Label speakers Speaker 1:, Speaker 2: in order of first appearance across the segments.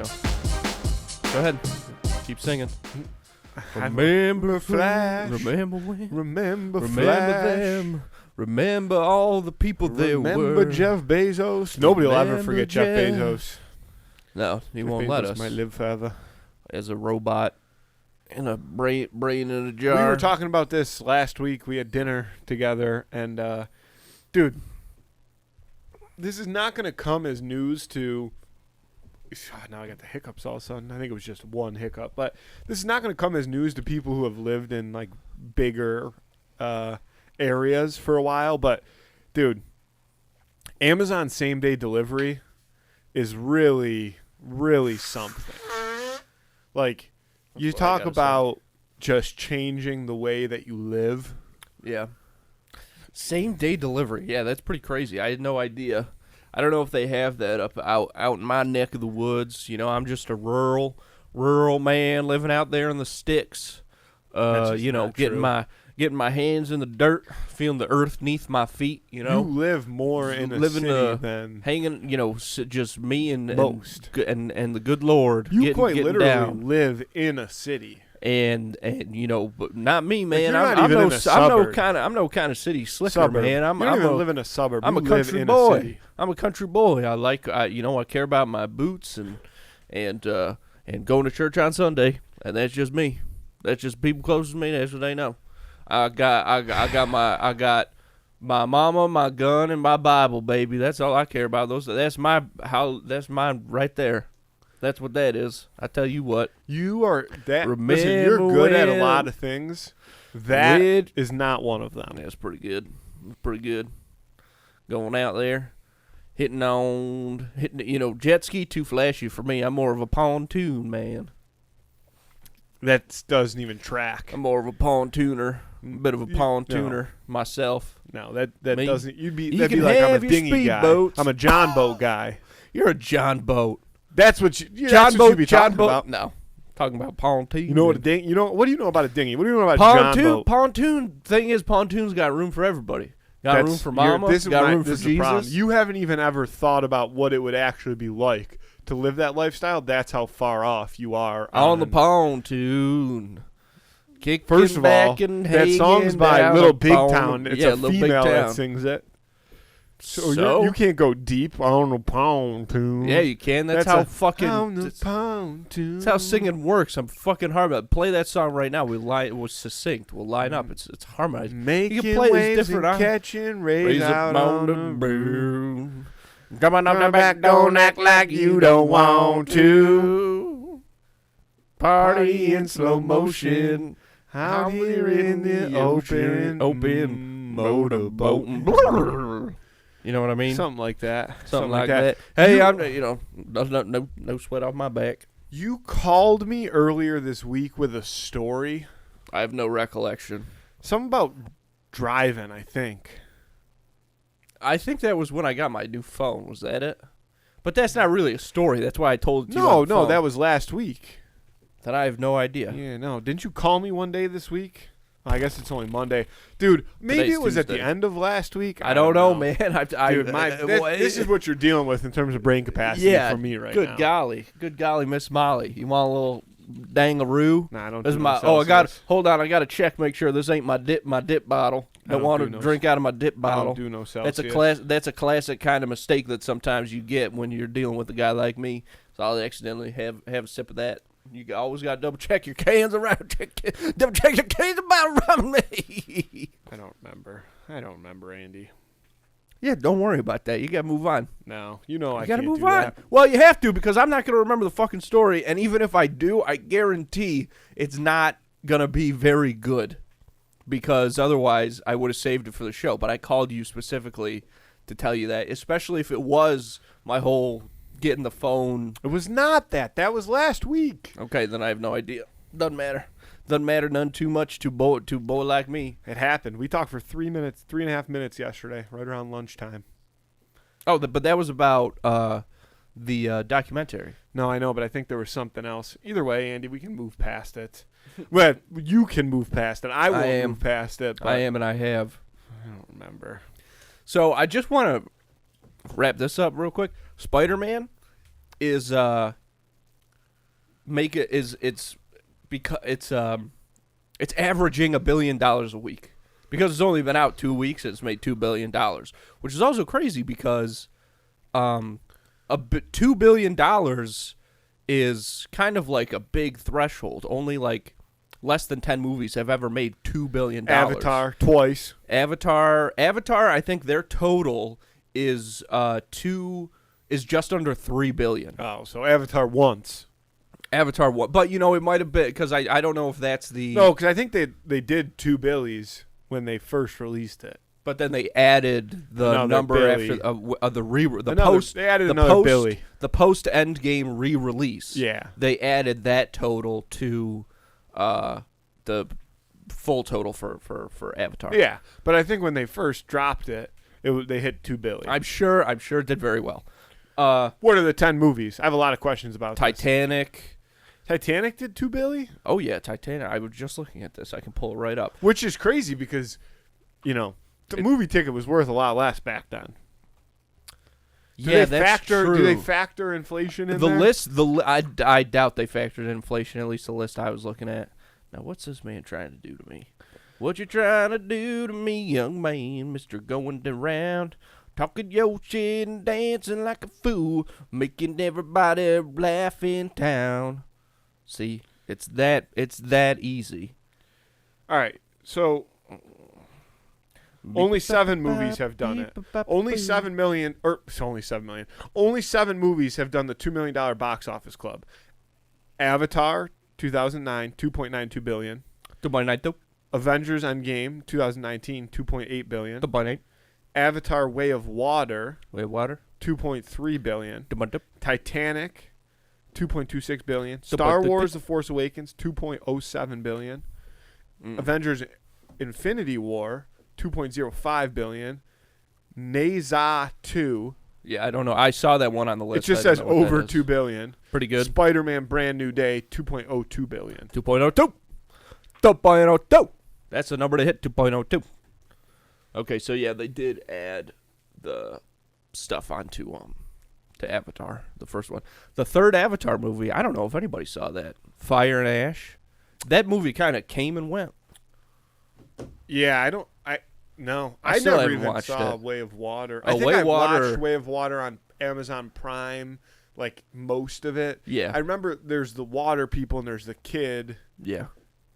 Speaker 1: go. Go ahead. Keep singing.
Speaker 2: Remember Flash.
Speaker 1: Remember when.
Speaker 2: Remember
Speaker 1: Remember
Speaker 2: Flash.
Speaker 1: them. Remember all the people there were.
Speaker 2: Remember Jeff Bezos. Nobody will ever
Speaker 1: Remember
Speaker 2: forget Jeff
Speaker 1: Jeff.
Speaker 2: Bezos.
Speaker 1: No, he
Speaker 2: Jeff
Speaker 1: won't
Speaker 2: Bezos
Speaker 1: let us.
Speaker 2: might live forever.
Speaker 1: As a robot and a brain in a jar.
Speaker 2: We were talking about this last week. We had dinner together, and dude, this is not going to come as news to. Now I got the hiccups all of a sudden. I think it was just one hiccup, but this is not going to come as news to people who have lived in like bigger areas for a while. But dude, Amazon same day delivery is really, really something. Like, you talk about just changing the way that you live.
Speaker 1: Yeah. Same day delivery. Yeah, that's pretty crazy. I had no idea. I don't know if they have that out in my neck of the woods. You know, I'm just a rural man living out there in the sticks. You know, getting my hands in the dirt, feeling the earth neath my feet. You know,
Speaker 2: you live more in a city than
Speaker 1: hanging. You know, just me and
Speaker 2: most
Speaker 1: and the good Lord.
Speaker 2: You quite literally
Speaker 1: down.
Speaker 2: live in a city.
Speaker 1: And you know, but not me, man.
Speaker 2: Like
Speaker 1: I'm no kind of city slicker,
Speaker 2: suburb.
Speaker 1: man.
Speaker 2: You don't even live in a suburb.
Speaker 1: I'm
Speaker 2: you
Speaker 1: a country
Speaker 2: live in
Speaker 1: boy.
Speaker 2: A city.
Speaker 1: I'm a country boy. I care about my boots and going to church on Sunday, and that's just me. That's just people closest to me. That's what they know. I got my mama, my gun, and my Bible, baby. That's all I care about. That's mine right there. That's what that is. I tell you what.
Speaker 2: You are that.
Speaker 1: Remember
Speaker 2: listen, you're good at a
Speaker 1: when
Speaker 2: lot of things. That is not one of them.
Speaker 1: That's pretty good. Pretty good. Going out there, hitting, you know, jet ski too flashy for me. I'm more of a pontoon man.
Speaker 2: That doesn't even track.
Speaker 1: I'm more of a pontooner. A bit of a pontooner myself.
Speaker 2: No, that doesn't. That'd be
Speaker 1: can
Speaker 2: like I'm
Speaker 1: have
Speaker 2: a
Speaker 1: your
Speaker 2: dinghy guy.
Speaker 1: speedboats.
Speaker 2: I'm a John boat guy.
Speaker 1: You're a John boat.
Speaker 2: That's what you. That's what you be talking about.
Speaker 1: No, talking about pontoon.
Speaker 2: You know what a dinghy? What do you know about a dinghy? What do you know about John boat?
Speaker 1: Pontoon thing is, pontoon's got room for everybody. Got room for mama. Got room for Jesus.
Speaker 2: You haven't even ever thought about what it would actually be like to live that lifestyle. That's how far off you are
Speaker 1: on the pontoon.
Speaker 2: First of all, that song's by Little Big Town. It's a female that sings it. So you can't go deep on the pontoon.
Speaker 1: Yeah, you can. That's how fucking.
Speaker 2: On the pontoon.
Speaker 1: That's how singing works. I'm fucking hard. Play that song right now. It was succinct. We'll line up. It's harmonized.
Speaker 2: Making
Speaker 1: you can play
Speaker 2: waves
Speaker 1: different,
Speaker 2: and catching rays out on the
Speaker 1: boom. Come on up back. Don't act like you don't want to. Party in slow motion.
Speaker 2: Out here in the open
Speaker 1: motorboat. You know what I mean?
Speaker 2: Something like that.
Speaker 1: Something like that. Hey, I'm no sweat off my back.
Speaker 2: You called me earlier this week with a story.
Speaker 1: I have no recollection.
Speaker 2: Something about driving, I think.
Speaker 1: I think that was when I got my new phone. Was that it? But that's not really a story. That's why I told it to you.
Speaker 2: No, that was last week.
Speaker 1: That I have no idea.
Speaker 2: Yeah, no. Didn't you call me one day this week? I guess it's only Monday. Dude, maybe
Speaker 1: Today's
Speaker 2: it was
Speaker 1: Tuesday.
Speaker 2: at the end of last week.
Speaker 1: I don't know, man.
Speaker 2: Dude, this is what you're dealing with in terms of brain capacity for me right now.
Speaker 1: Good golly, Miss Molly. You want a little dangaroo?
Speaker 2: Nah, I don't
Speaker 1: this
Speaker 2: do
Speaker 1: my.
Speaker 2: Oh,
Speaker 1: hold on. I got to check, make sure this ain't my dip bottle. Don't want to drink out of my dip bottle.
Speaker 2: I don't do no Celsius.
Speaker 1: That's a classic kind of mistake that sometimes you get when you're dealing with a guy like me. So I'll accidentally have a sip of that. You always got to double check your cans around. Double check your cans around me.
Speaker 2: I don't remember, Andy.
Speaker 1: Yeah, don't worry about that. You got to move on.
Speaker 2: No, I can't
Speaker 1: gotta move
Speaker 2: do
Speaker 1: on.
Speaker 2: that.
Speaker 1: Well, you have to, because I'm not going to remember the fucking story. And even if I do, I guarantee it's not going to be very good. Because otherwise, I would have saved it for the show. But I called you specifically to tell you that, especially if it was my whole getting the phone.
Speaker 2: It was not that. That was last week.
Speaker 1: Okay, then I have no idea. Doesn't matter none too much to a boy like me.
Speaker 2: It happened. We talked for 3.5 minutes yesterday, right around lunchtime.
Speaker 1: Oh, but that was about the documentary.
Speaker 2: No, I know, but I think there was something else. Either way, Andy, we can move past it. Well, you can move past it. I won't move past it.
Speaker 1: I am, and I have.
Speaker 2: I don't remember.
Speaker 1: So I just want to wrap this up real quick. Spider-Man is because it's averaging $1 billion a week because it's only been out 2 weeks and it's made $2 billion, which is also crazy because $2 billion is kind of like a big threshold. Only like less than 10 movies have ever made $2 billion.
Speaker 2: Avatar twice.
Speaker 1: Avatar. I think their total is just under $3 billion.
Speaker 2: Oh, so Avatar once.
Speaker 1: Avatar one, but it might have been because I don't know if that's the
Speaker 2: No, because I think they did 2 billies when they first released it.
Speaker 1: But then they added the
Speaker 2: Another
Speaker 1: number
Speaker 2: Billy.
Speaker 1: after the
Speaker 2: Another-
Speaker 1: post.
Speaker 2: They added
Speaker 1: the
Speaker 2: another
Speaker 1: post,
Speaker 2: Billy.
Speaker 1: The post Endgame re-release.
Speaker 2: Yeah.
Speaker 1: They added that total to the full total for Avatar.
Speaker 2: Yeah, but I think when they first dropped it, they hit 2 billion.
Speaker 1: I'm sure it did very well.
Speaker 2: What are the 10 movies? I have a lot of questions about this.
Speaker 1: Titanic.
Speaker 2: Titanic did 2 billion?
Speaker 1: Oh yeah, Titanic. I was just looking at this. I can pull it right up.
Speaker 2: Which is crazy because, the movie ticket was worth a lot less back then.
Speaker 1: That's true.
Speaker 2: Do they factor inflation in
Speaker 1: the
Speaker 2: there?
Speaker 1: list? I doubt they factored in inflation. At least the list I was looking at. Now, what's this man trying to do to me? What you trying to do to me, young man? Mister going around, talking your shit and dancing like a fool, making everybody laugh in town. See, it's that easy.
Speaker 2: All right, so only 7 movies have done it. Only 7 million, or it's only 7 million. Only 7 movies have done the $2 million box office club. Avatar, 2009, $2.92 billion. Avengers Endgame, 2019, $2.8 billion. Avatar: Way of Water, $2.3 billion. Titanic, $2.26 billion. Star Wars: The Force Awakens, $2.07 billion. Avengers: Infinity War, $2.05 billion. Neza 2.
Speaker 1: Yeah, I don't know. I saw that one on the list.
Speaker 2: It just says over $2 billion.
Speaker 1: Pretty good.
Speaker 2: Spider-Man: Brand New Day, $2.02 billion.
Speaker 1: 2.02. 2.02. That's the number to hit, 2.02. Okay, so yeah, they did add the stuff onto to Avatar, the first one. The third Avatar movie, I don't know if anybody saw that. Fire and Ash. That movie kind of came and went.
Speaker 2: Yeah, I
Speaker 1: still
Speaker 2: never
Speaker 1: haven't
Speaker 2: even
Speaker 1: watched
Speaker 2: saw
Speaker 1: it.
Speaker 2: Way of Water.
Speaker 1: Oh,
Speaker 2: I think
Speaker 1: Way
Speaker 2: I
Speaker 1: of Water.
Speaker 2: watched Way of Water on Amazon Prime, like most of it.
Speaker 1: Yeah.
Speaker 2: I remember there's the water people and there's the kid,
Speaker 1: Yeah.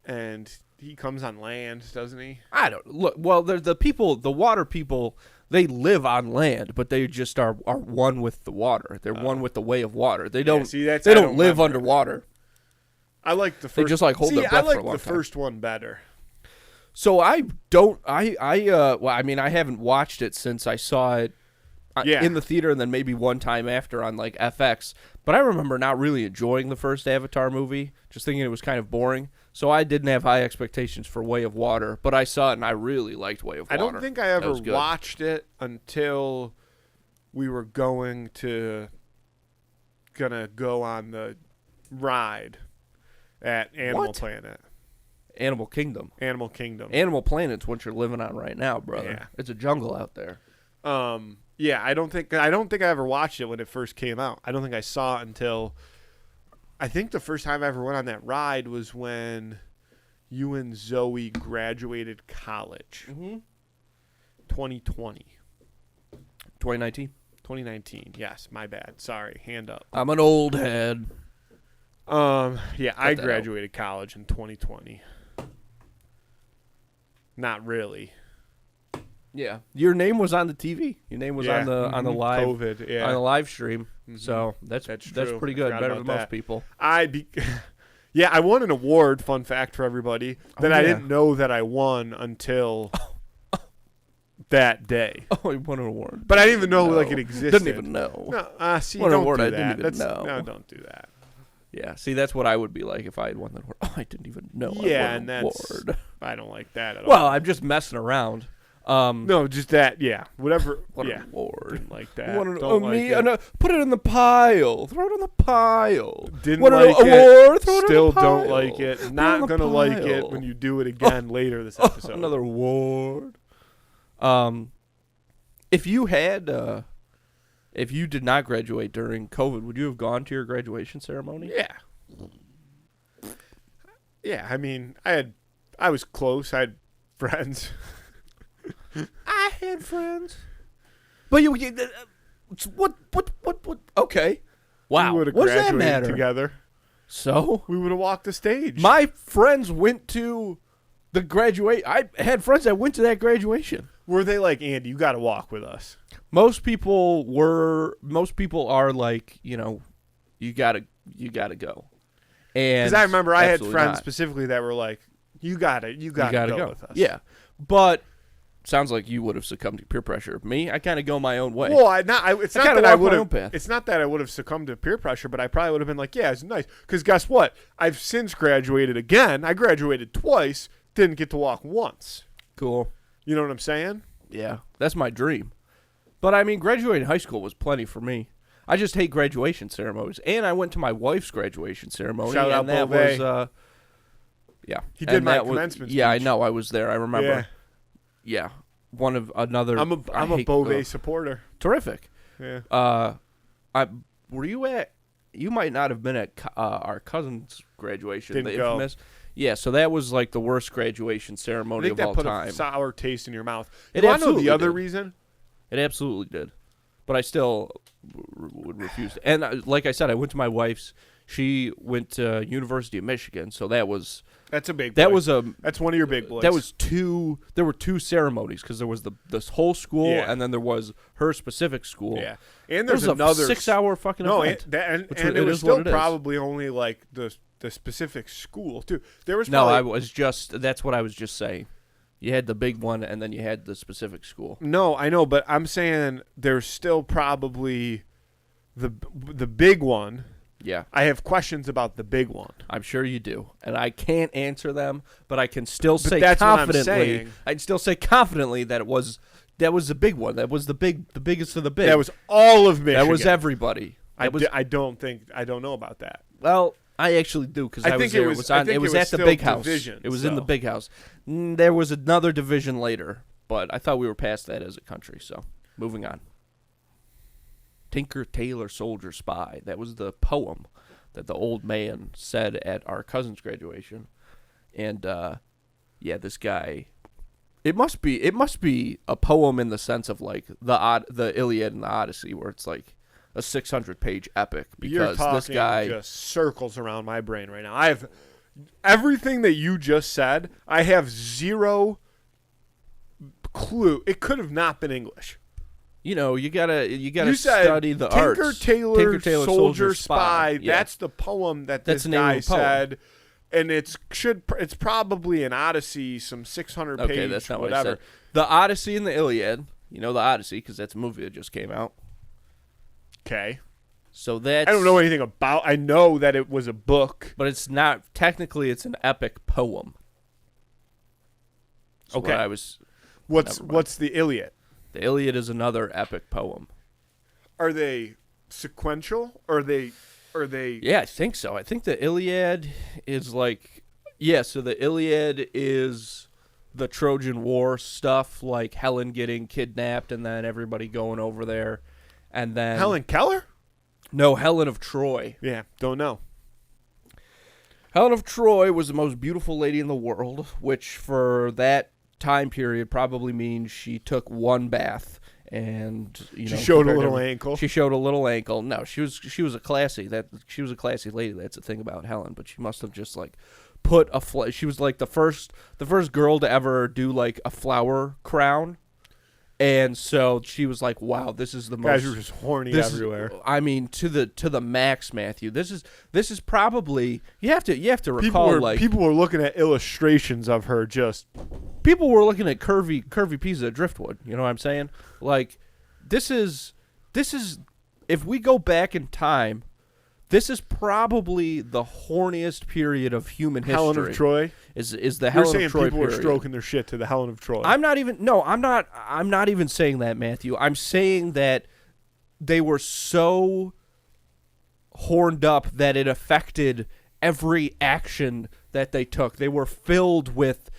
Speaker 2: and he comes on land, doesn't he?
Speaker 1: I don't look. Well, the people, the water people. They live on land, but they just are one with the water. They're one with the way of water. They don't.
Speaker 2: See, I
Speaker 1: they don't
Speaker 2: don't
Speaker 1: live
Speaker 2: remember.
Speaker 1: underwater.
Speaker 2: I like the first.
Speaker 1: They just like hold their breath
Speaker 2: I like
Speaker 1: for a long
Speaker 2: the
Speaker 1: time.
Speaker 2: first one better.
Speaker 1: So I don't. Well, I mean, I haven't watched it since I saw it in the theater, and then maybe one time after on like FX. But I remember not really enjoying the first Avatar movie, just thinking it was kind of boring. So I didn't have high expectations for Way of Water, but I saw it and I really liked Way of Water.
Speaker 2: I don't think I ever watched it until we were gonna go on the ride at Animal Planet.
Speaker 1: Animal Kingdom.
Speaker 2: Animal Kingdom.
Speaker 1: Animal Planet's what you're living on right now, brother.
Speaker 2: Yeah.
Speaker 1: It's a jungle out there.
Speaker 2: Yeah, I don't think I ever watched it when it first came out. I don't think I saw it until I think the first time I ever went on that ride was when you and Zoe graduated college. 2020.
Speaker 1: 2019.
Speaker 2: 2019. Yes, my bad. Sorry. Hand up.
Speaker 1: I'm an old head.
Speaker 2: Yeah, I graduated college in 2020. Not really.
Speaker 1: Yeah, your name was on the TV. Your name was on the live
Speaker 2: COVID, yeah.
Speaker 1: on the live stream. So that's
Speaker 2: true.
Speaker 1: pretty good.
Speaker 2: Forgot
Speaker 1: Better
Speaker 2: about
Speaker 1: than
Speaker 2: that.
Speaker 1: most people.
Speaker 2: Yeah, I won an award. Fun fact for everybody that I didn't know that I won until that day.
Speaker 1: Oh, you won an award.
Speaker 2: But I didn't even know like it existed.
Speaker 1: Didn't even know.
Speaker 2: No, see,
Speaker 1: won an
Speaker 2: don't
Speaker 1: award
Speaker 2: do
Speaker 1: I
Speaker 2: that.
Speaker 1: didn't even know.
Speaker 2: No, don't do that.
Speaker 1: Yeah, see, that's what I would be like if I had won that award. Oh, I didn't even know.
Speaker 2: Yeah,
Speaker 1: I won
Speaker 2: and
Speaker 1: an
Speaker 2: that's
Speaker 1: award.
Speaker 2: I don't like that at all.
Speaker 1: Well, I'm just messing around.
Speaker 2: No, just that. Yeah, whatever.
Speaker 1: What
Speaker 2: yeah,
Speaker 1: an award.
Speaker 2: Didn't like that.
Speaker 1: What an,
Speaker 2: don't like it.
Speaker 1: Put it in the pile. Throw it in the pile.
Speaker 2: Didn't
Speaker 1: what
Speaker 2: like
Speaker 1: an
Speaker 2: it.
Speaker 1: award. Throw it
Speaker 2: Still
Speaker 1: in the pile.
Speaker 2: don't like it.
Speaker 1: Throw it
Speaker 2: Not
Speaker 1: in the
Speaker 2: gonna like
Speaker 1: pile.
Speaker 2: it when you do it again later this episode.
Speaker 1: Another award. If you had, if you did not graduate during COVID, would you have gone to your graduation ceremony?
Speaker 2: Yeah. Yeah, I mean, I was close. I had friends.
Speaker 1: I had friends. But what? Okay. Wow.
Speaker 2: We would have
Speaker 1: What does that
Speaker 2: graduated
Speaker 1: matter?
Speaker 2: together.
Speaker 1: So
Speaker 2: We would have walked the stage.
Speaker 1: my friends went to the graduate. I had friends that went to that graduation.
Speaker 2: Were they like, Andy, you got to walk with us?
Speaker 1: Most people are like, you gotta go. And
Speaker 2: Because I remember I had
Speaker 1: absolutely
Speaker 2: friends
Speaker 1: not.
Speaker 2: specifically that were like, you gotta go with us.
Speaker 1: Yeah, but sounds like you would have succumbed to peer pressure. Me, I kind of go my own way.
Speaker 2: Well, it's not that I would have.
Speaker 1: path.
Speaker 2: It's not that I would have succumbed to peer pressure, but I probably would have been like, yeah, it's nice. Because guess what? I've since graduated again. I graduated twice. Didn't get to walk once.
Speaker 1: Cool.
Speaker 2: You know what I'm saying?
Speaker 1: Yeah, that's my dream. But I mean, graduating high school was plenty for me. I just hate graduation ceremonies, and I went to my wife's graduation ceremony.
Speaker 2: Shout out
Speaker 1: and that
Speaker 2: Beauvais.
Speaker 1: was, yeah.
Speaker 2: He did
Speaker 1: And
Speaker 2: my
Speaker 1: that was-
Speaker 2: commencement
Speaker 1: Yeah, I
Speaker 2: speech.
Speaker 1: know. I was there. I remember. Yeah, one of another.
Speaker 2: I'm a
Speaker 1: hate-
Speaker 2: Beauvais
Speaker 1: ugh.
Speaker 2: supporter.
Speaker 1: Terrific.
Speaker 2: Yeah.
Speaker 1: Were you at? You might not have been at our cousin's graduation.
Speaker 2: Didn't
Speaker 1: the
Speaker 2: go.
Speaker 1: infamous. Yeah, so that was like the worst graduation
Speaker 2: I
Speaker 1: ceremony
Speaker 2: think
Speaker 1: of all
Speaker 2: that put
Speaker 1: time.
Speaker 2: a sour taste in your mouth.
Speaker 1: It
Speaker 2: You want to know
Speaker 1: absolutely
Speaker 2: the other
Speaker 1: did.
Speaker 2: reason?
Speaker 1: It absolutely did, but I still would refuse. And like I said, I went to my wife's. She went to University of Michigan, so that was
Speaker 2: That's a big.
Speaker 1: that
Speaker 2: boy.
Speaker 1: was a
Speaker 2: That's one of your big boys.
Speaker 1: that was two. There were two ceremonies because there was this whole school,
Speaker 2: Yeah.
Speaker 1: and then there was her specific school.
Speaker 2: Yeah. And
Speaker 1: There's
Speaker 2: there's another
Speaker 1: 6-hour fucking
Speaker 2: No,
Speaker 1: event.
Speaker 2: and
Speaker 1: Which
Speaker 2: it
Speaker 1: it
Speaker 2: was
Speaker 1: is what
Speaker 2: still
Speaker 1: it is.
Speaker 2: probably only like the specific school too. There was
Speaker 1: No,
Speaker 2: probably,
Speaker 1: I was just. That's what I was just saying. You had the big one, and then you had the specific school.
Speaker 2: No, I know, but I'm saying there's still probably the big one.
Speaker 1: Yeah,
Speaker 2: I have questions about the big one.
Speaker 1: I'm sure you do, and I can't answer them, but I can still say
Speaker 2: that's what I'm
Speaker 1: confidently.
Speaker 2: saying.
Speaker 1: I can still say confidently that was the big one. That was the biggest of the big.
Speaker 2: That was all of Michigan.
Speaker 1: That was everybody.
Speaker 2: I
Speaker 1: That
Speaker 2: don't know about that.
Speaker 1: Well, I actually do because
Speaker 2: I
Speaker 1: I was
Speaker 2: think
Speaker 1: there.
Speaker 2: it was-
Speaker 1: It was
Speaker 2: I
Speaker 1: on.
Speaker 2: think
Speaker 1: It was
Speaker 2: it was
Speaker 1: at the
Speaker 2: still
Speaker 1: big house.
Speaker 2: divisions,
Speaker 1: It was in the
Speaker 2: though.
Speaker 1: big house. There was another division later, but I thought we were past that as a country. So moving on. Tinker, Tailor, Soldier, Spy. That was the poem that the old man said at our cousin's graduation, and yeah, this guy. It must be a poem in the sense of like the Iliad and the Odyssey, where it's like a 600-page epic
Speaker 2: You're
Speaker 1: because
Speaker 2: talking
Speaker 1: this guy.
Speaker 2: just circles around my brain right now. I have everything that you just said. I have zero clue. It could have not been English.
Speaker 1: You gotta
Speaker 2: You said
Speaker 1: study the
Speaker 2: Tinker,
Speaker 1: arts.
Speaker 2: Tailor, Soldier, Spy.
Speaker 1: Yeah.
Speaker 2: That's the poem that
Speaker 1: That's
Speaker 2: this
Speaker 1: the name
Speaker 2: guy
Speaker 1: of the poem.
Speaker 2: said, and it's probably an Odyssey, some 600 page,
Speaker 1: Okay, that's not
Speaker 2: whatever.
Speaker 1: what I said. The Odyssey and the Iliad. You know the Odyssey because that's a movie that just came out.
Speaker 2: Okay,
Speaker 1: So that's.
Speaker 2: I don't know anything about. I know that it was a book.
Speaker 1: But it's not technically. It's an epic poem. That's
Speaker 2: Okay.
Speaker 1: what I was.
Speaker 2: What's
Speaker 1: Never mind.
Speaker 2: what's the Iliad?
Speaker 1: The Iliad is another epic poem.
Speaker 2: Are they sequential? Or are they?
Speaker 1: Yeah, I think so. I think the Iliad is like. Yeah, so the Iliad is the Trojan War stuff, like Helen getting kidnapped and then everybody going over there. And then.
Speaker 2: Helen Keller?
Speaker 1: No, Helen of Troy.
Speaker 2: Yeah, don't know.
Speaker 1: Helen of Troy was the most beautiful lady in the world, which for that time period probably means she took one bath and
Speaker 2: She showed a
Speaker 1: compared to
Speaker 2: little
Speaker 1: every-
Speaker 2: ankle.
Speaker 1: She showed a little ankle. No, she was a classy lady. That's the thing about Helen, but she must have just like put she was like the first girl to ever do like a flower crown. And so she was like, "Wow, this is the most."
Speaker 2: Guys are just horny everywhere.
Speaker 1: I mean, to the max, Matthew. This is probably you have to recall
Speaker 2: People were looking at illustrations of her just.
Speaker 1: people were looking at curvy pieces of driftwood. You know what I'm saying? Like, this is if we go back in time, this is probably the horniest period of human history.
Speaker 2: Helen of Troy.
Speaker 1: Is the
Speaker 2: You're
Speaker 1: Helen
Speaker 2: saying
Speaker 1: of Troy
Speaker 2: people
Speaker 1: period.
Speaker 2: were stroking their shit to the Helen of Troy.
Speaker 1: I'm not even saying that, Matthew. I'm saying that they were so horned up that it affected every action that they took. They were filled with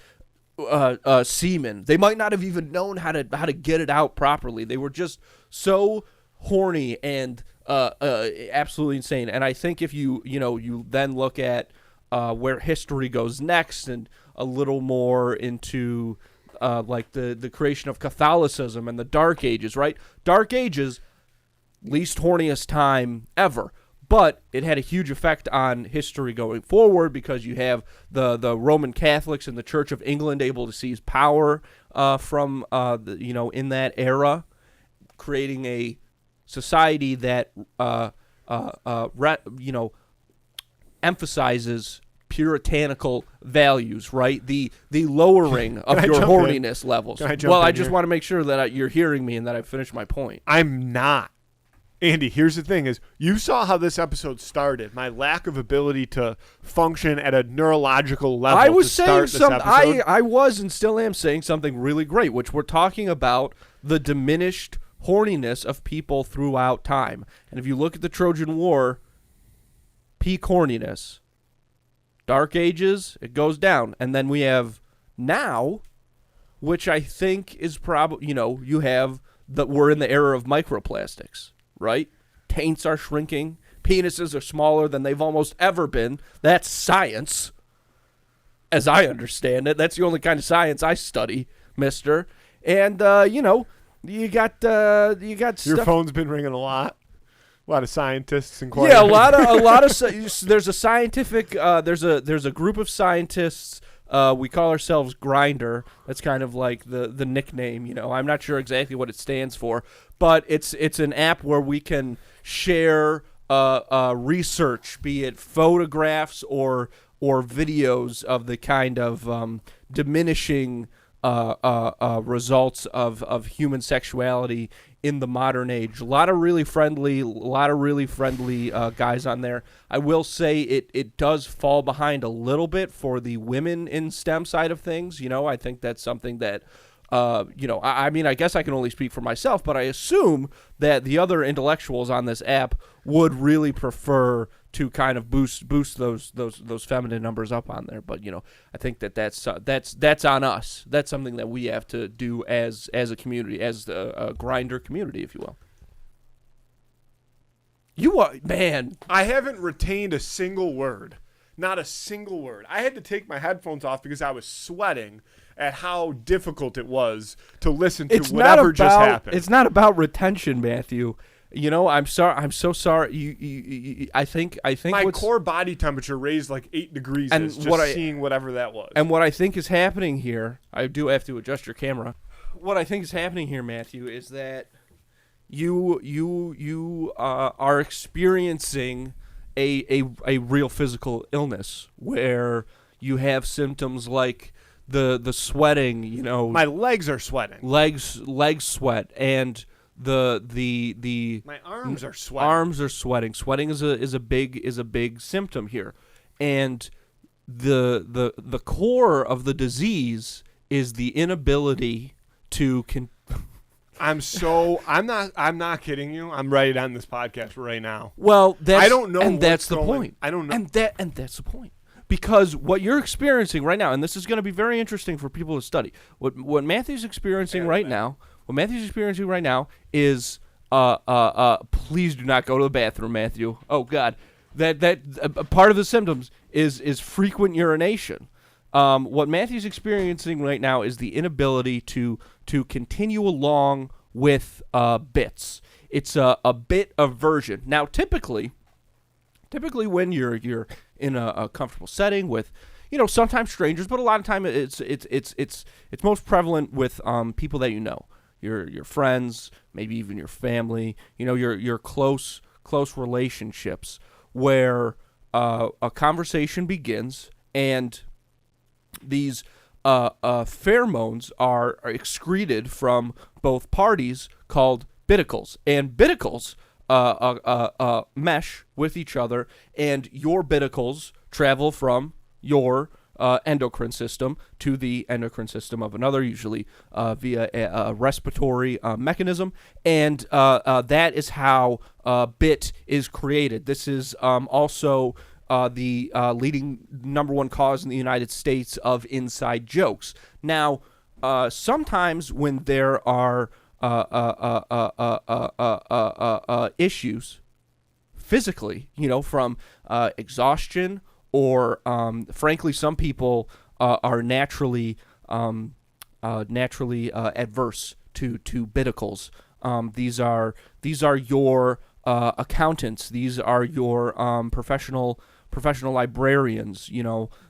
Speaker 1: semen. They might not have even known how to get it out properly. They were just so horny and absolutely insane. And I think if you then look at where history goes next, and a little more into like the creation of Catholicism and the Dark Ages, right? Dark Ages, least horniest time ever. But it had a huge effect on history going forward because you have the Roman Catholics and the Church of England able to seize power from in that era, creating a society that emphasizes puritanical values, right? The lowering of your horniness levels. Well, I just want to make sure that you're hearing me and that I finished my point.
Speaker 2: I'm not. Andy, here's the thing is, you saw how this episode started. My lack of ability to function at a neurological level.
Speaker 1: I was saying
Speaker 2: something.
Speaker 1: I was and still am saying something really great, which we're talking about the diminished horniness of people throughout time. And if you look at the Trojan War, peak horniness, Dark Ages, it goes down. And then we have now, which I think is probably, you have that we're in the era of microplastics. Right? Taints are shrinking. Penises are smaller than they've almost ever been. That's science, as I understand it. That's the only kind of science I study, mister. And, you got stuff.
Speaker 2: Your phone's been ringing a lot. A lot of scientists inquiring.
Speaker 1: Yeah, a lot of. There's a scientific. There's a group of scientists. We call ourselves Grindr. That's kind of like the nickname. I'm not sure exactly what it stands for, but it's an app where we can share research, be it photographs or videos of the kind of diminishing results of human sexuality in the modern age. A lot of really friendly guys on there. I will say it does fall behind a little bit for the women in STEM side of things. I think that's something that I mean, I guess I can only speak for myself, but I assume that the other intellectuals on this app would really prefer to kind of boost those feminine numbers up on there. But I think that's on us. That's something that we have to do as a community, as a Grindr community, if you will. You are, man.
Speaker 2: I haven't retained a single word. Not a single word. I had to take my headphones off because I was sweating at how difficult it was to listen to whatever just happened.
Speaker 1: It's not about retention, Matthew. I'm sorry. I'm so sorry. I think
Speaker 2: my core body temperature raised like 8 degrees seeing whatever that was.
Speaker 1: And what I think is happening here, I do have to adjust your camera. What I think is happening here, Matthew, is that you are experiencing a real physical illness where you have symptoms like the sweating.
Speaker 2: My legs are sweating.
Speaker 1: Legs sweat, and the
Speaker 2: my arms are sweating.
Speaker 1: Arms are sweating. Sweating is a big symptom here, and the core of the disease is the inability to
Speaker 2: I'm not kidding you. I'm right on this podcast right now.
Speaker 1: Well,
Speaker 2: I don't know,
Speaker 1: and that's the point.
Speaker 2: I don't know,
Speaker 1: and that's the point. Because what you're experiencing right now, and this is going to be very interesting for people to study. What Matthew's experiencing right now. What Matthew's experiencing right now is please do not go to the bathroom, Matthew. Oh God, that part of the symptoms is frequent urination. What Matthew's experiencing right now is the inability to continue along with bits. It's a bit aversion. Now, typically when you're in a comfortable setting with, sometimes strangers, but a lot of time it's most prevalent with people that your friends, maybe even your family, your close relationships, where a conversation begins and these pheromones are excreted from both parties called biticles, and biticles mesh with each other, and your biticles travel from your endocrine system to the endocrine system of another, usually via a respiratory mechanism, and that is how bit is created. This is also the leading number one cause in the United States of inside jokes. Now, sometimes when there are issues physically, from exhaustion or frankly, some people are naturally adverse to biddicles. These are your accountants. These are your professional librarians.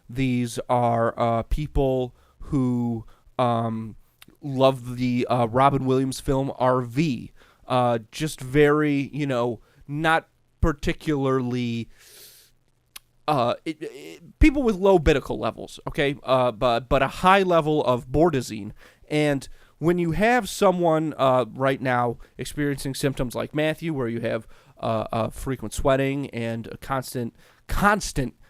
Speaker 1: These are people who love the Robin Williams film RV. Just very, not particularly people with low bidical levels, okay? But a high level of bordazine. And when you have someone right now experiencing symptoms like Matthew, where you have frequent sweating and a constant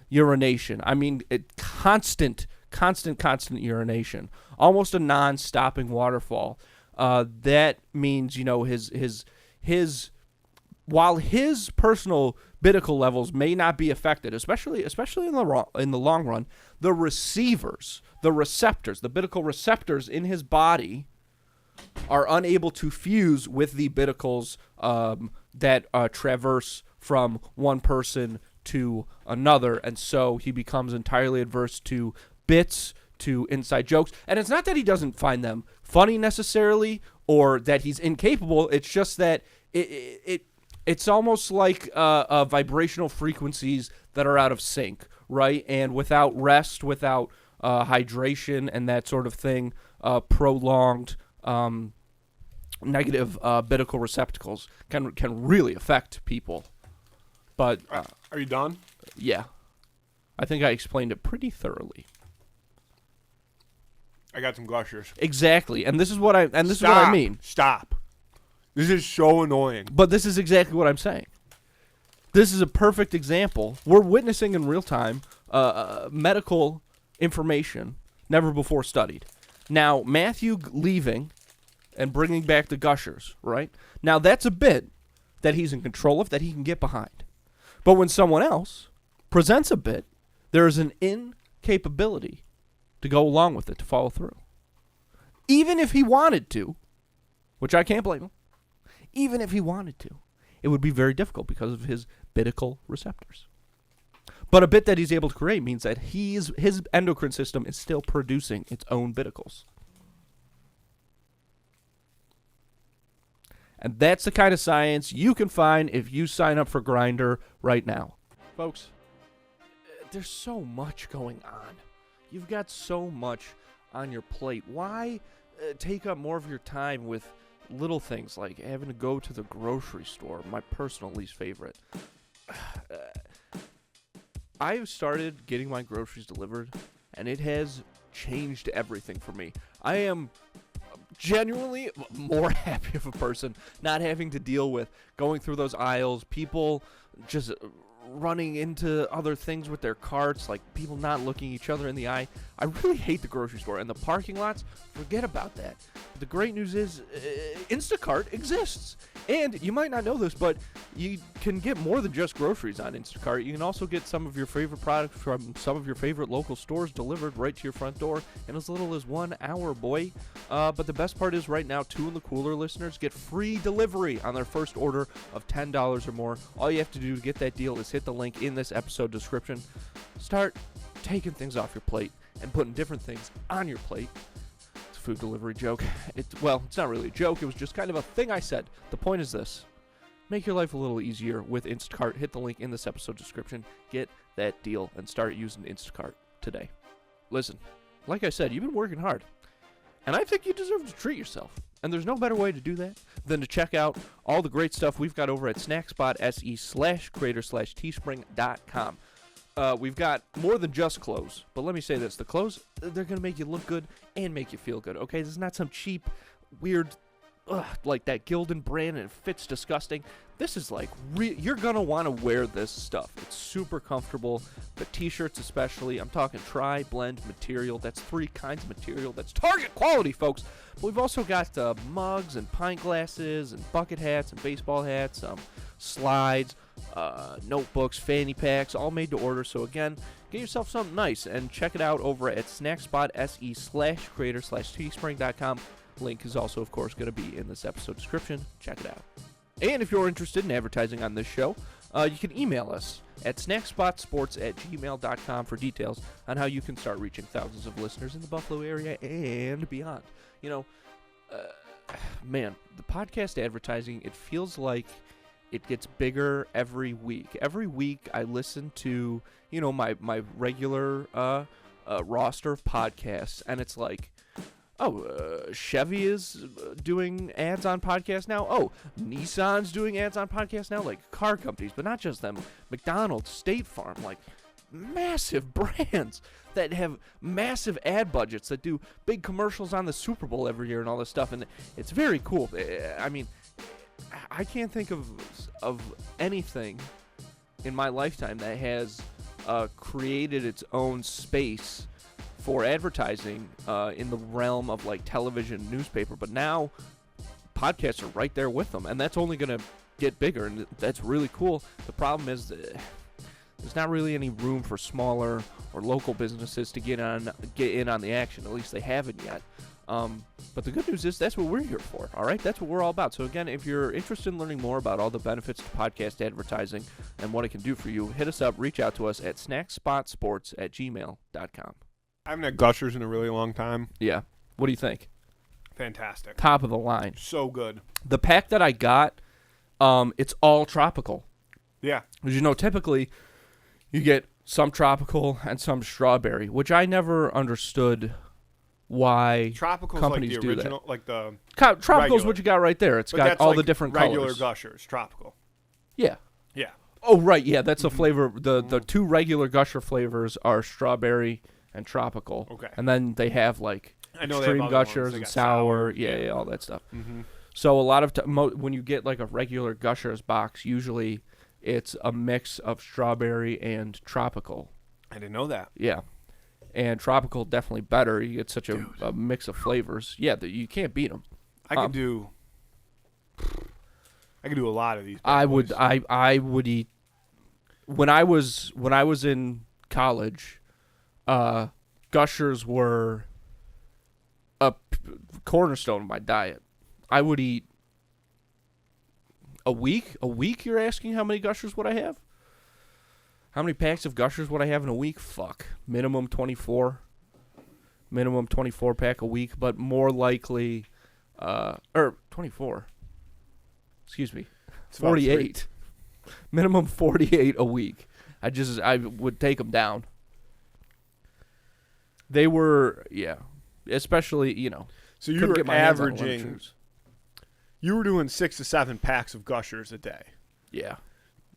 Speaker 1: urination. I mean, constant urination, almost a non-stopping waterfall. That means, his while his personal bidical levels may not be affected, especially in the long run, the receptors, the bidical receptors in his body are unable to fuse with the bidicles that traverse from one person to another, and so he becomes entirely adverse to bits, to inside jokes. And it's not that he doesn't find them funny necessarily, or that he's incapable. It's just that it's almost like vibrational frequencies that are out of sync, right? And without rest, without hydration and that sort of thing, prolonged negative bidical receptacles can really affect people. But
Speaker 2: are you done?
Speaker 1: Yeah, I think I explained it pretty thoroughly.
Speaker 2: I got some gushers.
Speaker 1: Exactly, and this is what I mean.
Speaker 2: Stop. This is so annoying.
Speaker 1: But this is exactly what I'm saying. This is a perfect example. We're witnessing in real time medical information never before studied. Now, Matthew leaving and bringing back the gushers, right? Now, that's a bit that he's in control of, that he can get behind. But when someone else presents a bit, there is an incapability to go along with it, to follow through. Even if he wanted to, which I can't blame him, even if he wanted to, it would be very difficult because of his bidical receptors. But a bit that he's able to create means that his endocrine system is still producing its own bidicles. And that's the kind of science you can find if you sign up for Grindr right now. Folks, there's so much going on. You've got so much on your plate. Why take up more of your time with little things like having to go to the grocery store, my personal least favorite? I've started getting my groceries delivered, and it has changed everything for me. I am genuinely more happy of a person not having to deal with going through those aisles, people just running into other things with their carts, like people not looking each other in the eye. I really hate the grocery store, and the parking lots, forget about that. But the great news is Instacart exists. And you might not know this, but you can get more than just groceries on Instacart. You can also get some of your favorite products from some of your favorite local stores delivered right to your front door in as little as 1 hour, boy. But the best part is right now, Two in the Cooler listeners get free delivery on their first order of $10 or more. All you have to do to get that deal is hit the link in this episode description. Start taking things off your plate and putting different things on your plate. It's a food delivery joke. It's not really a joke. It was just kind of a thing I said. The point is this. Make your life a little easier with Instacart. Hit the link in this episode description. Get that deal and start using Instacart today. Listen, like I said, you've been working hard. And I think you deserve to treat yourself. And there's no better way to do that than to check out all the great stuff we've got over at snackspot.se/creator/teespring.com. We've got more than just clothes. But let me say this. The clothes, they're going to make you look good and make you feel good, okay? This is not some cheap, weird, like that Gildan brand and it fits disgusting. This is like, you're going to want to wear this stuff. It's super comfortable. The t-shirts especially. I'm talking tri-blend material. That's 3 kinds of material. That's Target quality, folks. But we've also got mugs and pint glasses and bucket hats and baseball hats, slides, notebooks, fanny packs, all made to order. So again, get yourself something nice and check it out over at snackspot.se/creator/teespring.com. Link is also, of course, going to be in this episode description. Check it out. And if you're interested in advertising on this show, You can email us at snackspotsports@gmail.com for details on how you can start reaching thousands of listeners in the Buffalo area and beyond. You know, man, the podcast advertising, it feels like it gets bigger every week. Every week I listen to, you know, my regular roster of podcasts, and it's like, Chevy is doing ads on podcasts now. Oh, Nissan's doing ads on podcasts now, like car companies, but not just them. McDonald's, State Farm, like massive brands that have massive ad budgets that do big commercials on the Super Bowl every year and all this stuff, and it's very cool. I mean, I can't think of anything in my lifetime that has created its own space for advertising in the realm of like television, newspaper, but now podcasts are right there with them, and that's only going to get bigger, and that's really cool. The problem is that there's not really any room for smaller or local businesses to get in on the action. At least they haven't yet. But the good news is that's what we're here for, all right? That's what we're all about. So, again, if you're interested in learning more about all the benefits to podcast advertising and what it can do for you, hit us up, reach out to us at snackspotsports@gmail.com.
Speaker 2: I haven't had Gushers in a really long time.
Speaker 1: Yeah. What do you think?
Speaker 2: Fantastic.
Speaker 1: Top of the line.
Speaker 2: So good.
Speaker 1: The pack that I got, it's all tropical.
Speaker 2: Yeah.
Speaker 1: As you know, typically you get some tropical and some strawberry, which I never understood why
Speaker 2: Tropical's
Speaker 1: companies
Speaker 2: like the
Speaker 1: do
Speaker 2: original,
Speaker 1: that.
Speaker 2: like the
Speaker 1: Tropical's
Speaker 2: regular.
Speaker 1: what you got right there. It's
Speaker 2: But
Speaker 1: got
Speaker 2: that's
Speaker 1: all
Speaker 2: like
Speaker 1: the different
Speaker 2: regular
Speaker 1: colors.
Speaker 2: Gushers, tropical.
Speaker 1: Yeah.
Speaker 2: Yeah.
Speaker 1: Oh, right. Yeah, that's the flavor. The two regular Gusher flavors are strawberry and tropical.
Speaker 2: Okay.
Speaker 1: And then they have like
Speaker 2: I know they have
Speaker 1: extreme
Speaker 2: other ones.
Speaker 1: Gushers
Speaker 2: They
Speaker 1: and
Speaker 2: got
Speaker 1: sour.
Speaker 2: sour.
Speaker 1: Yeah, all that stuff.
Speaker 2: Mm-hmm.
Speaker 1: So a lot of when you get like a regular Gushers box, usually it's a mix of strawberry and tropical.
Speaker 2: I didn't know that.
Speaker 1: Yeah. And tropical definitely better. You get such a mix of flavors. Yeah, you can't beat them.
Speaker 2: I could do a lot of these.
Speaker 1: I
Speaker 2: boys.
Speaker 1: would eat when I was in college. Gushers were a cornerstone of my diet. I would eat a week. A week? You're asking how many Gushers would I have? How many packs of Gushers would I have in a week? Fuck. Minimum 24. Minimum 24 pack a week, but more likely, 24. Excuse me.
Speaker 2: It's about
Speaker 1: 48. Minimum 48 a week. I would take them down. They were, yeah. Especially, you know.
Speaker 2: So you
Speaker 1: couldn't
Speaker 2: were
Speaker 1: get my hands on lemon
Speaker 2: averaging.
Speaker 1: juice.
Speaker 2: You were doing 6 to 7 packs of Gushers a day.
Speaker 1: Yeah.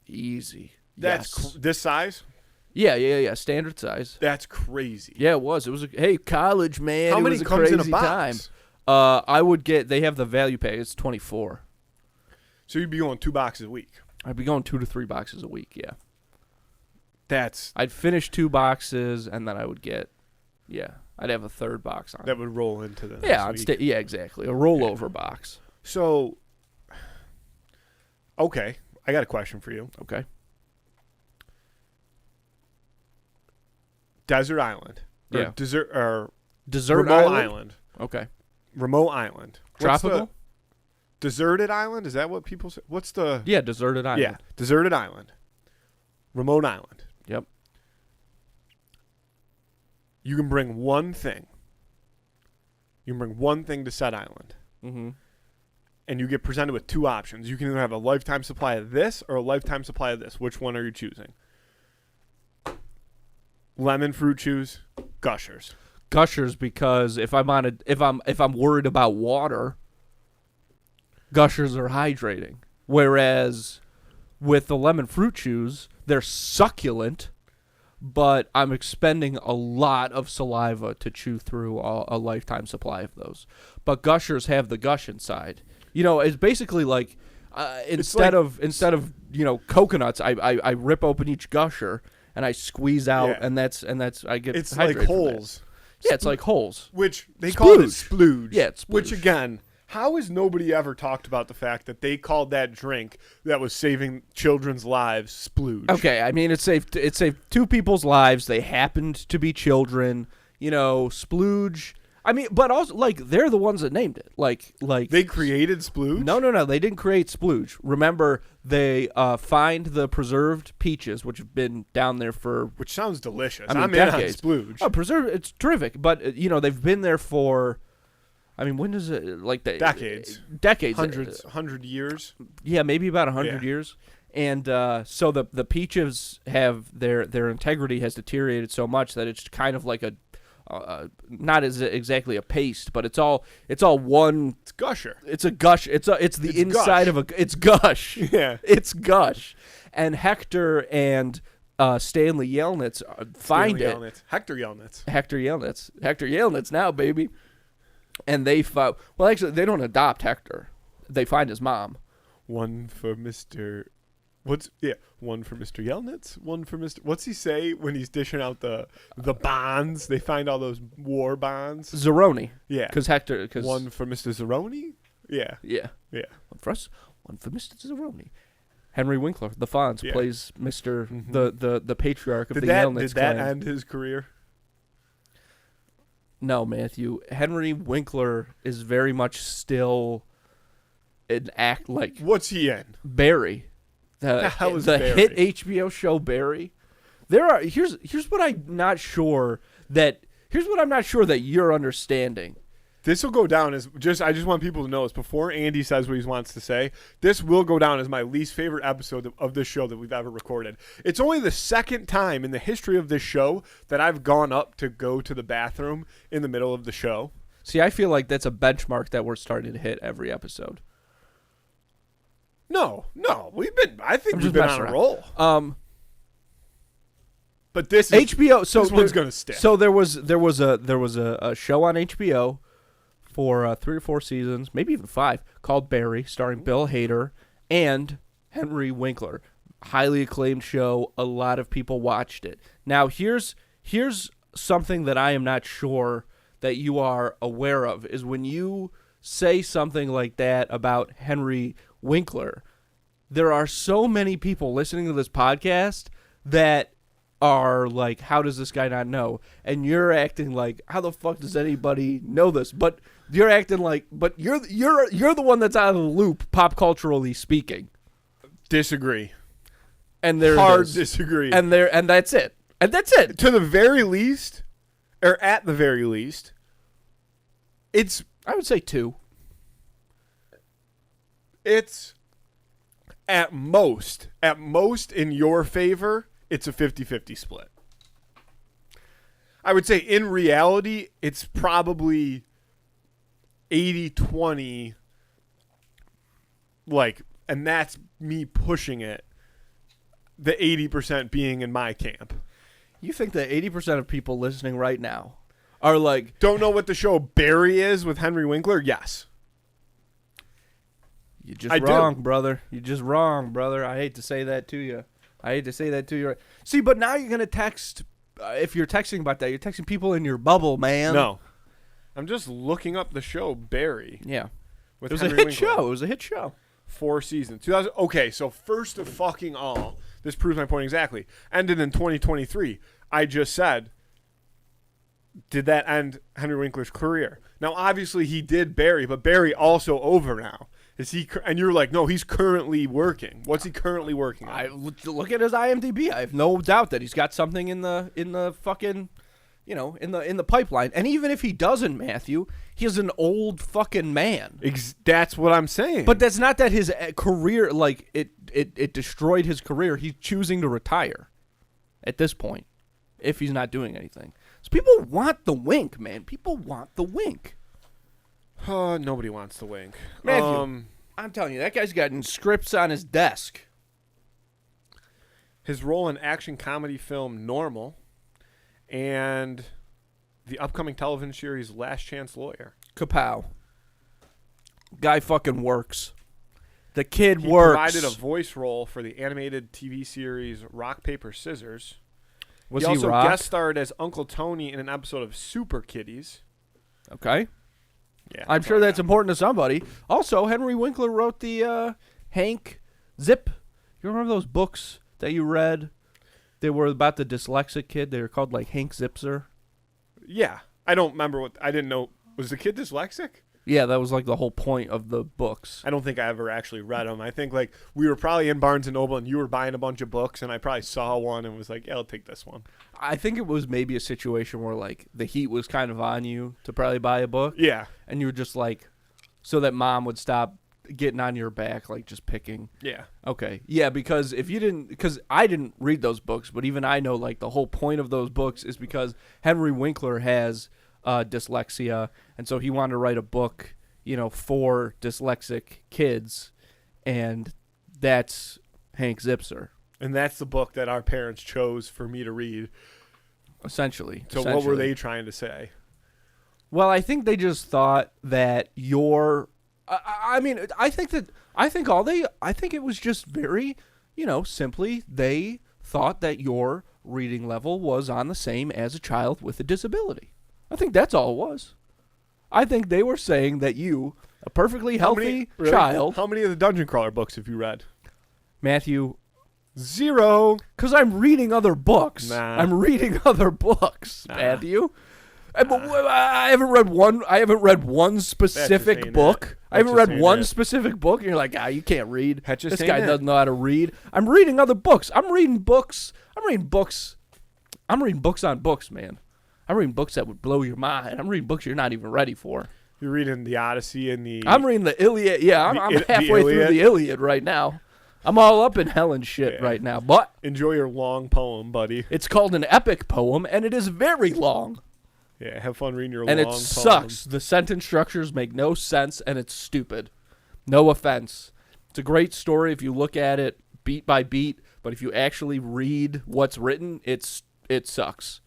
Speaker 1: Easy.
Speaker 2: That's
Speaker 1: yes.
Speaker 2: this size.
Speaker 1: Yeah. Standard size.
Speaker 2: That's crazy.
Speaker 1: Yeah, it was. It was college, man.
Speaker 2: How
Speaker 1: it
Speaker 2: many
Speaker 1: was a
Speaker 2: comes
Speaker 1: crazy
Speaker 2: in a box?
Speaker 1: time. I would get. They have the value pack. It's 24.
Speaker 2: So you'd be going 2 boxes a week.
Speaker 1: I'd be going 2 to 3 boxes a week. Yeah.
Speaker 2: That's
Speaker 1: I'd finish 2 boxes and then I would get. Yeah, I'd have a third box on.
Speaker 2: that would roll into the
Speaker 1: Yeah,
Speaker 2: next week.
Speaker 1: yeah, exactly. A rollover box.
Speaker 2: So, okay, I got a question for you.
Speaker 1: Okay.
Speaker 2: Desert Island. Or
Speaker 1: Yeah.
Speaker 2: Desert
Speaker 1: Remote
Speaker 2: Island.
Speaker 1: Okay.
Speaker 2: Remote Island. What's
Speaker 1: Tropical?
Speaker 2: the deserted island? Is that what people say? What's the
Speaker 1: Yeah, deserted island.
Speaker 2: Yeah, deserted island. Remote island.
Speaker 1: Yep.
Speaker 2: You can bring one thing. You can bring one thing to said island.
Speaker 1: Mm-hmm.
Speaker 2: And you get presented with 2 options. You can either have a lifetime supply of this or a lifetime supply of this. Which one are you choosing? Lemon fruit chews, Gushers.
Speaker 1: Gushers, because if I'm worried about water, Gushers are hydrating. Whereas with the lemon fruit chews, they're succulent, but I'm expending a lot of saliva to chew through a lifetime supply of those. But Gushers have the gush inside. You know, it's basically like instead of coconuts, I rip open each Gusher and I squeeze out,
Speaker 2: Yeah.
Speaker 1: and that's I get
Speaker 2: It's
Speaker 1: hydrated
Speaker 2: like
Speaker 1: from that.
Speaker 2: holes.
Speaker 1: Yeah, it's like holes.
Speaker 2: Which they call it
Speaker 1: Splooge.
Speaker 2: splooge.
Speaker 1: Yeah, it's
Speaker 2: Which,
Speaker 1: splooge.
Speaker 2: again, how has nobody ever talked about the fact that they called that drink that was saving children's lives splooge?
Speaker 1: Okay, I mean it saved 2 people's lives. They happened to be children. You know, splooge. I mean, but also like they're the ones that named it. Like
Speaker 2: They created splooge?
Speaker 1: No. They didn't create splooge. Remember, they find the preserved peaches, which have been down there for
Speaker 2: Which sounds delicious.
Speaker 1: I mean,
Speaker 2: I'm
Speaker 1: decades.
Speaker 2: in on splooge.
Speaker 1: Oh, preserved. It's terrific. But they've been there for. I mean, when does it like the
Speaker 2: Decades.
Speaker 1: Decades.
Speaker 2: 100 years.
Speaker 1: Yeah, maybe about 100
Speaker 2: Yeah.
Speaker 1: years. And so the peaches have their integrity has deteriorated so much that it's kind of like a not as exactly a paste, but it's all one.
Speaker 2: It's gusher.
Speaker 1: It's a gush. It's the inside
Speaker 2: gush.
Speaker 1: of a. It's gush.
Speaker 2: Yeah.
Speaker 1: It's gush. And Hector and Stanley Yelnats find it.
Speaker 2: Hector Yelnats.
Speaker 1: Hector Yelnats now, baby. And they find. Well, actually, they don't adopt Hector. They find his mom.
Speaker 2: One for Mr. One for Mr. Yelnats, one for Mr. What's he say when he's dishing out the bonds? They find all those war bonds.
Speaker 1: Zeroni.
Speaker 2: Yeah.
Speaker 1: Because Hector.
Speaker 2: One for Mr. Zeroni? Yeah.
Speaker 1: Yeah.
Speaker 2: Yeah.
Speaker 1: One for us. One for Mr. Zeroni. Henry Winkler, the Fonz, plays Mr. The patriarch of the Yelnats
Speaker 2: Did that end his career?
Speaker 1: No, Matthew. Henry Winkler is very much still an act like
Speaker 2: What's he in?
Speaker 1: Barry. The hit HBO show Barry. Here's what I'm not sure that you're understanding.
Speaker 2: This will go down as I just want people to know this before Andy says what he wants to say. This will go down as my least favorite episode of this show that we've ever recorded. It's only the second time in the history of this show that I've gone up to go to the bathroom in the middle of the show.
Speaker 1: See, I feel like that's a benchmark that we're starting to hit every episode.
Speaker 2: No, I think we've been on a roll. But this is,
Speaker 1: HBO. So
Speaker 2: this one's gonna stick.
Speaker 1: So there was a show on HBO for 3 or 4 seasons, maybe even 5, called Barry, starring Bill Hader and Henry Winkler. Highly acclaimed show. A lot of people watched it. Now here's something that I am not sure that you are aware of is when you say something like that about Henry Winkler, there are so many people listening to this podcast that are like, how does this guy not know? And you're acting like, how the fuck does anybody know this? But you're acting like, but you're the one that's out of the loop, pop culturally speaking.
Speaker 2: Disagree.
Speaker 1: And there
Speaker 2: hard
Speaker 1: it is.
Speaker 2: Disagree.
Speaker 1: And that's it. And that's it.
Speaker 2: To the very least, or at the very least, it's,
Speaker 1: I would say 2.
Speaker 2: It's at most in your favor, it's a 50-50 split. I would say in reality, it's probably 80-20, like, and that's me pushing it, the 80% being in my camp.
Speaker 1: You think that 80% of people listening right now are like...
Speaker 2: Don't know what the show Barry is with Henry Winkler? Yes.
Speaker 1: You're just wrong, brother. You're just wrong, brother. I hate to say that to you. See, but now you're going to text, if you're texting about that, you're texting people in your bubble, man.
Speaker 2: No. I'm just looking up the show Barry.
Speaker 1: Yeah.
Speaker 2: With
Speaker 1: It was
Speaker 2: Henry
Speaker 1: a hit
Speaker 2: Winkler.
Speaker 1: show. It was a hit show.
Speaker 2: 4 seasons. 2000. Okay, so first of fucking all, this proves my point exactly. Ended in 2023. I just said, did that end Henry Winkler's career? Now, obviously, he did Barry, but Barry also over now. Is he? And you're like, no, he's currently working. What's he currently working on?
Speaker 1: I look at his IMDb. I have no doubt that he's got something in the fucking, in the pipeline. And even if he doesn't, Matthew, he's an old fucking man.
Speaker 2: That's what I'm saying.
Speaker 1: But that's not that his career, like it destroyed his career. He's choosing to retire at this point if he's not doing anything. So people want the wink, man. People want the wink.
Speaker 2: Nobody wants to wink.
Speaker 1: Matthew, I'm telling you, that guy's got scripts on his desk.
Speaker 2: His role in action comedy film Normal and the upcoming television series Last Chance Lawyer.
Speaker 1: Kapow. Guy fucking works. The kid
Speaker 2: He
Speaker 1: works.
Speaker 2: provided a voice role for the animated TV series Rock, Paper, Scissors.
Speaker 1: Was
Speaker 2: he
Speaker 1: he
Speaker 2: also
Speaker 1: Rock?
Speaker 2: guest starred as Uncle Tony in an episode of Super Kitties.
Speaker 1: Okay.
Speaker 2: Yeah,
Speaker 1: I'm sure that's important to somebody. Also, Henry Winkler wrote the Hank Zip. You remember those books that you read? They were about the dyslexic kid. They were called like Hank Zipser.
Speaker 2: Yeah. I don't remember I didn't know Was the kid dyslexic?
Speaker 1: Yeah, that was like the whole point of the books.
Speaker 2: I don't think I ever actually read them. I think like we were probably in Barnes and Noble and you were buying a bunch of books and I probably saw one and was like, yeah, I'll take this one.
Speaker 1: I think it was maybe a situation where like the heat was kind of on you to probably buy a book.
Speaker 2: Yeah.
Speaker 1: And you were just like, so that mom would stop getting on your back, like just picking.
Speaker 2: Yeah.
Speaker 1: Okay. Yeah, because because I didn't read those books, but even I know like the whole point of those books is because Henry Winkler has dyslexia, and so he wanted to write a book, for dyslexic kids, and that's Hank Zipser.
Speaker 2: And that's the book that our parents chose for me to read.
Speaker 1: Essentially.
Speaker 2: So what were they trying to say?
Speaker 1: Well, I think they just thought that I think it was just very, simply they thought that your reading level was on the same as a child with a disability. I think that's all it was. I think they were saying that you, a perfectly healthy child.
Speaker 2: How many of the Dungeon Crawler books have you read?
Speaker 1: Matthew,
Speaker 2: 0.
Speaker 1: Because I'm reading other books.
Speaker 2: Nah.
Speaker 1: I'm reading other books,
Speaker 2: Nah.
Speaker 1: Matthew. I haven't read one specific book. I haven't read one specific book, and you're like, you can't read. This guy doesn't know how to read. I'm reading other books. I'm reading books on books, man. I'm reading books that would blow your mind. I'm reading books you're not even ready for.
Speaker 2: You're reading the Odyssey and the...
Speaker 1: I'm reading the Iliad. Yeah, I'm halfway through the Iliad right now. I'm all up in Helen's shit right now. But
Speaker 2: enjoy your long poem, buddy.
Speaker 1: It's called an epic poem, and it is very long.
Speaker 2: Yeah, have fun reading your long
Speaker 1: poem.
Speaker 2: And
Speaker 1: it sucks. The sentence structures make no sense, and it's stupid. No offense. It's a great story if you look at it beat by beat, but if you actually read what's written, it sucks.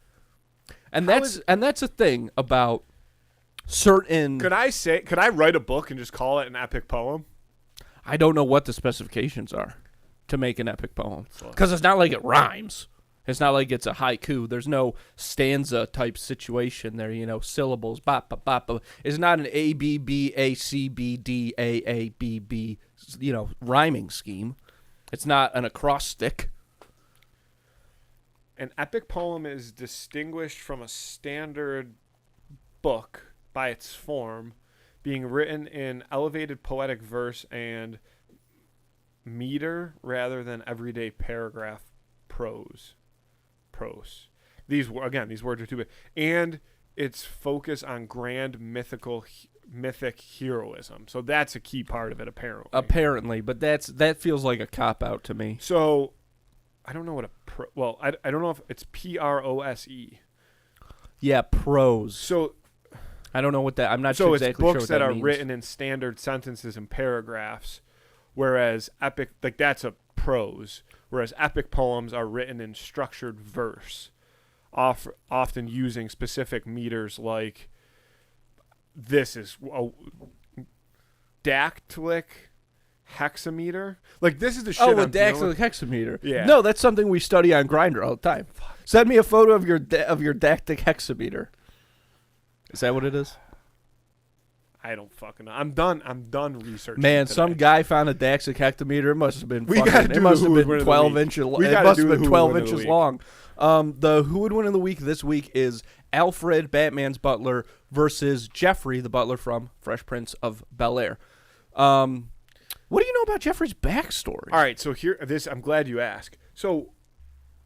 Speaker 1: And that's a thing about certain...
Speaker 2: Could I write a book and just call it an epic poem?
Speaker 1: I don't know what the specifications are to make an epic poem. Because it's not like it rhymes. It's not like it's a haiku. There's no stanza type situation there, syllables. Ba, ba, ba, ba. It's not an A, B, B, A, C, B, D, A, B, B, rhyming scheme. It's not an acrostic.
Speaker 2: An epic poem is distinguished from a standard book by its form, being written in elevated poetic verse and meter rather than everyday paragraph prose. These words are too big. And its focus on grand mythic heroism. So that's a key part of it, apparently.
Speaker 1: But that feels like a cop-out to me.
Speaker 2: So I don't know what I don't know if it's prose.
Speaker 1: Yeah, prose.
Speaker 2: So
Speaker 1: I don't know what that. I'm not sure exactly
Speaker 2: sure what that means. So it's books that are
Speaker 1: means.
Speaker 2: written in standard sentences and paragraphs, whereas epic, like that's a prose, whereas epic poems are written in structured verse, often using specific meters like this is a dactylic hexameter. Like this is the shit.
Speaker 1: Oh, a dactylic hexameter.
Speaker 2: Yeah.
Speaker 1: No, that's something we study on Grindr all the time. Send me a photo of your dactylic hexameter. Is that what it is?
Speaker 2: I don't fucking know. I'm done researching.
Speaker 1: Man,
Speaker 2: today.
Speaker 1: Some guy found a dactylic hexameter. It must have been.
Speaker 2: It must have been
Speaker 1: 12 inches. It must have been 12 inches long. The Who Would Win in the Week this week is Alfred, Batman's butler, versus Jeffrey, the butler from Fresh Prince of Bel-Air. What do you know about Jeffrey's backstory?
Speaker 2: All right, so I'm glad you asked. So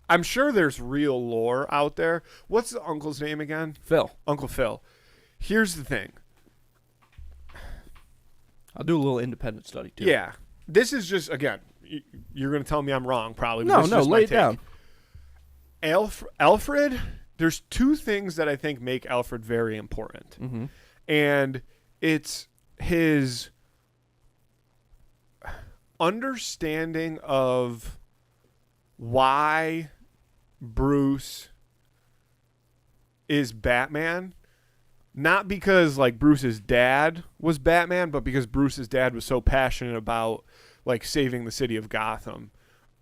Speaker 2: I'm sure there's real lore out there. What's the uncle's name again?
Speaker 1: Phil.
Speaker 2: Uncle Phil. Here's the thing.
Speaker 1: I'll do a little independent study, too.
Speaker 2: Yeah. This is just, again, you're going to tell me I'm wrong, probably.
Speaker 1: No, lay it down.
Speaker 2: Alfred, there's two things that I think make Alfred very important.
Speaker 1: Mm-hmm.
Speaker 2: And it's his understanding of why Bruce is Batman. Not because like Bruce's dad was Batman, but because Bruce's dad was so passionate about like saving the city of Gotham,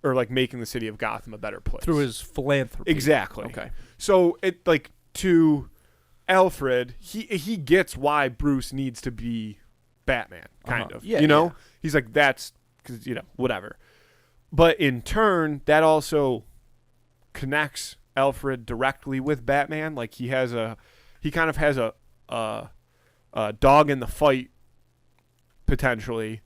Speaker 2: or like making the city of Gotham a better place
Speaker 1: through his philanthropy.
Speaker 2: Exactly.
Speaker 1: Okay.
Speaker 2: So it like to Alfred, he gets why Bruce needs to be Batman, kind of.
Speaker 1: Yeah,
Speaker 2: you know,
Speaker 1: yeah.
Speaker 2: He's like that's because whatever. But in turn, that also connects Alfred directly with Batman. Like he kind of has a dog in the fight, potentially.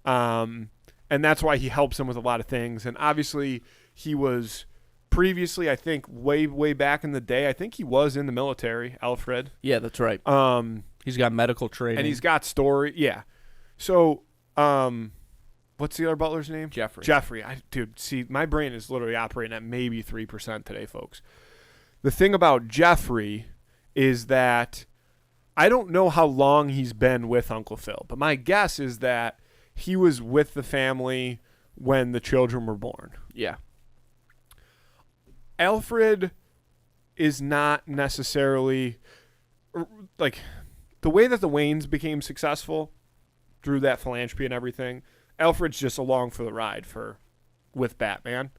Speaker 2: And that's why he helps him with a lot of things. And obviously, he was previously, I think, way back in the day, I think he was in the military, Alfred.
Speaker 1: Yeah, that's right. He's got medical training.
Speaker 2: And he's got story. Yeah. So, what's the other butler's name?
Speaker 1: Jeffrey.
Speaker 2: Dude, see, my brain is literally operating at maybe 3% today, folks. The thing about Jeffrey is that I don't know how long he's been with Uncle Phil, but my guess is that he was with the family when the children were born.
Speaker 1: Yeah.
Speaker 2: Alfred is not necessarily like the way that the Waynes became successful through that philanthropy and everything. Alfred's just along for the ride with Batman.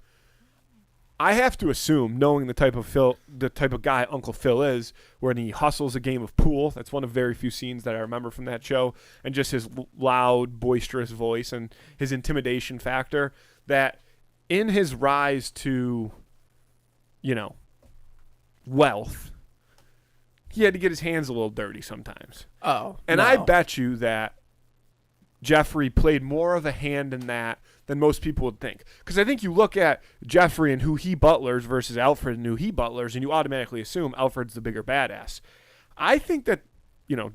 Speaker 2: I have to assume, knowing the type of guy Uncle Phil is, when he hustles a game of pool, that's one of very few scenes that I remember from that show, and just his loud, boisterous voice and his intimidation factor, that in his rise to, wealth, he had to get his hands a little dirty sometimes.
Speaker 1: Oh,
Speaker 2: and
Speaker 1: no.
Speaker 2: I bet you that Jeffrey played more of a hand in that than most people would think. Because I think you look at Jeffrey and who he butlers versus Alfred and who he butlers, and you automatically assume Alfred's the bigger badass. I think that,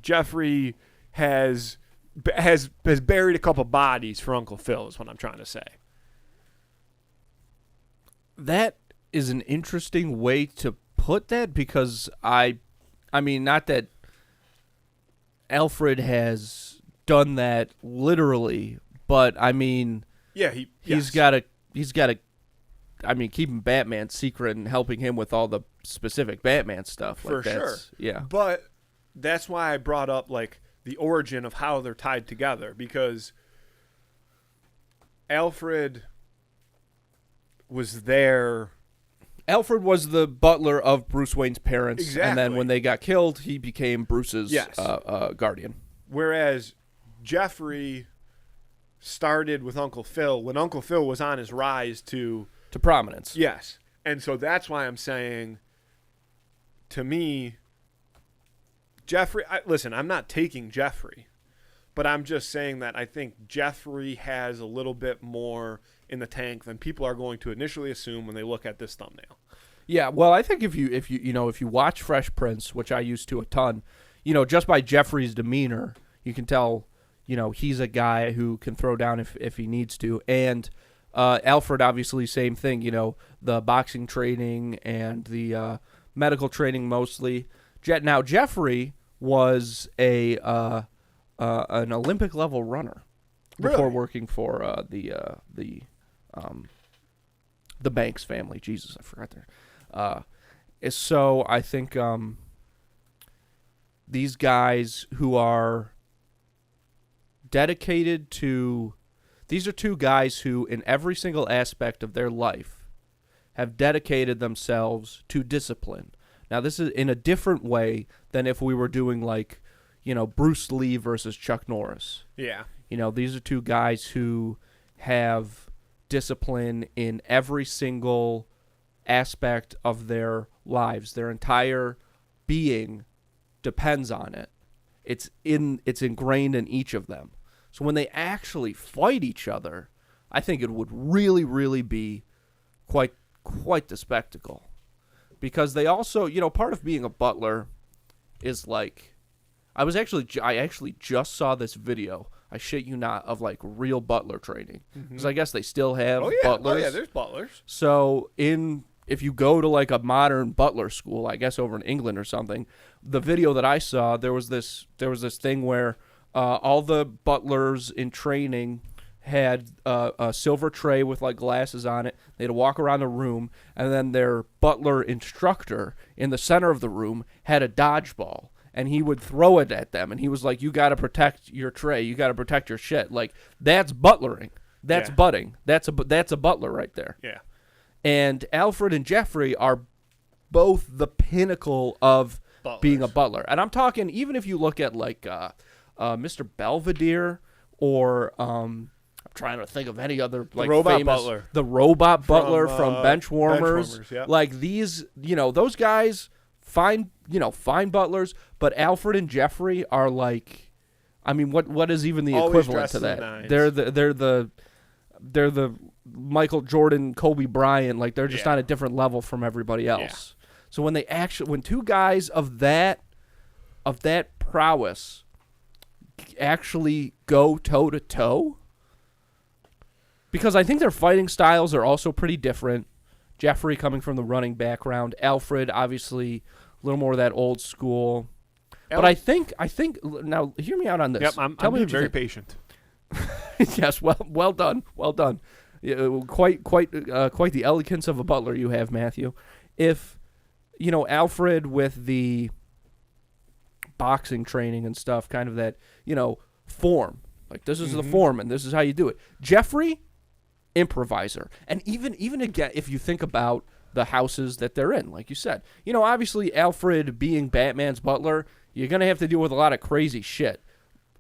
Speaker 2: Jeffrey has buried a couple bodies for Uncle Phil is what I'm trying to say.
Speaker 1: That is an interesting way to put that, because I mean, not that Alfred has done that literally, but I mean,
Speaker 2: yeah,
Speaker 1: he's got to I mean, keeping Batman secret and helping him with all the specific Batman stuff.
Speaker 2: For sure.
Speaker 1: Yeah.
Speaker 2: But that's why I brought up the origin of how they're tied together, because Alfred was there.
Speaker 1: Alfred was the butler of Bruce Wayne's parents.
Speaker 2: Exactly.
Speaker 1: And then when they got killed, he became Bruce's guardian.
Speaker 2: Whereas Jeffrey started with Uncle Phil when Uncle Phil was on his rise to
Speaker 1: prominence.
Speaker 2: Yes. And so that's why I'm saying, to me, Jeffrey, listen, I'm not taking Jeffrey, but I'm just saying that I think Jeffrey has a little bit more in the tank than people are going to initially assume when they look at this thumbnail.
Speaker 1: Yeah, well, I think if you watch Fresh Prince, which I used to a ton, just by Jeffrey's demeanor, you can tell, he's a guy who can throw down if he needs to. And Alfred, obviously, same thing, the boxing training and the medical training mostly. Now, Jeffrey was an Olympic level runner before working for the Banks family. Jesus, I forgot there. So I think these guys who are dedicated to, these are two guys who, in every single aspect of their life, have dedicated themselves to discipline. Now, this is in a different way than if we were doing Bruce Lee versus Chuck Norris.
Speaker 2: Yeah.
Speaker 1: These are two guys who have discipline in every single aspect of their lives. Their entire being depends on it. It's ingrained in each of them. So when they actually fight each other, I think it would really, really be quite the spectacle. Because they also, part of being a butler is I actually just saw this video, I shit you not, of real butler training. Because I guess they still have butlers.
Speaker 2: Oh yeah, there's butlers.
Speaker 1: So if you go to a modern butler school, I guess over in England or something, the video that I saw, there was this thing where all the butlers in training had a silver tray with glasses on it. They had to walk around the room, and then their butler instructor in the center of the room had a dodgeball, and he would throw it at them, and he was like, "You got to protect your tray. You got to protect your shit." That's butlering. That's butting. That's a butler right there.
Speaker 2: Yeah.
Speaker 1: And Alfred and Jeffrey are both the pinnacle of
Speaker 2: Butlers.
Speaker 1: Being a butler. And I'm talking, even if you look at Mr. Belvedere or I'm trying to think of any other
Speaker 2: robot
Speaker 1: famous
Speaker 2: butler.
Speaker 1: The robot butler from Benchwarmers.
Speaker 2: Benchwarmers, yeah.
Speaker 1: These, those guys fine butlers, but Alfred and Jeffrey are like, I mean, what is even the
Speaker 2: Always
Speaker 1: equivalent to
Speaker 2: dressed in
Speaker 1: that?
Speaker 2: nines.
Speaker 1: They're the Michael Jordan, Kobe Bryant, like they're just
Speaker 2: Yeah.
Speaker 1: on a different level from everybody else. So when two guys of that prowess actually go toe to toe, because I think their fighting styles are also pretty different. Jeffrey coming from the running background, Alfred obviously a little more of that old school. But I think now hear me out on this.
Speaker 2: Yep, I'm being very patient.
Speaker 1: Yes, well done. Yeah, quite the elegance of a butler you have, Matthew. If Alfred with the boxing training and stuff, kind of that form, like this is the form and this is how you do it. Jeffrey, improviser, and even again, if you think about the houses that they're in, like you said, obviously Alfred being Batman's butler, you're gonna have to deal with a lot of crazy shit,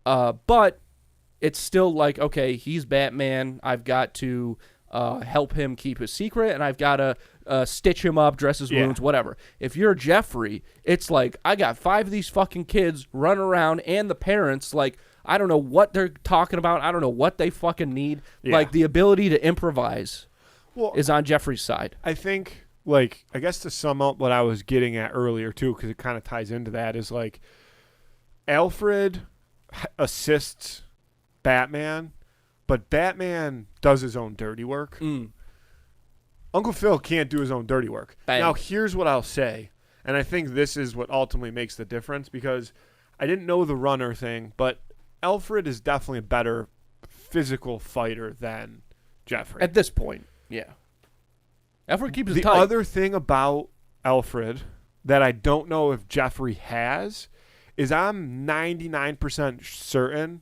Speaker 1: but it's still like, okay, he's Batman. I've got to help him keep his secret, and I've got to stitch him up, dress his wounds, whatever. If you're Jeffrey, it's like, I got 5 of these fucking kids running around, and the parents, like, I don't know what they're talking about. I don't know what they fucking need.
Speaker 2: Yeah.
Speaker 1: Like, the ability to improvise is on Jeffrey's side.
Speaker 2: I think, like, I guess to sum up what I was getting at earlier, too, because it kind of ties into that, is like, Alfred assists Batman, but Batman does his own dirty work. Uncle Phil can't do his own dirty work.
Speaker 1: Bang.
Speaker 2: Now, here's what I'll say, and I think this is what ultimately makes the difference, because I didn't know the runner thing, but Alfred is definitely a better physical fighter than Jeffrey.
Speaker 1: At this point, yeah. Alfred keeps it
Speaker 2: The
Speaker 1: tight.
Speaker 2: other thing about Alfred that I don't know if Jeffrey has is I'm 99% certain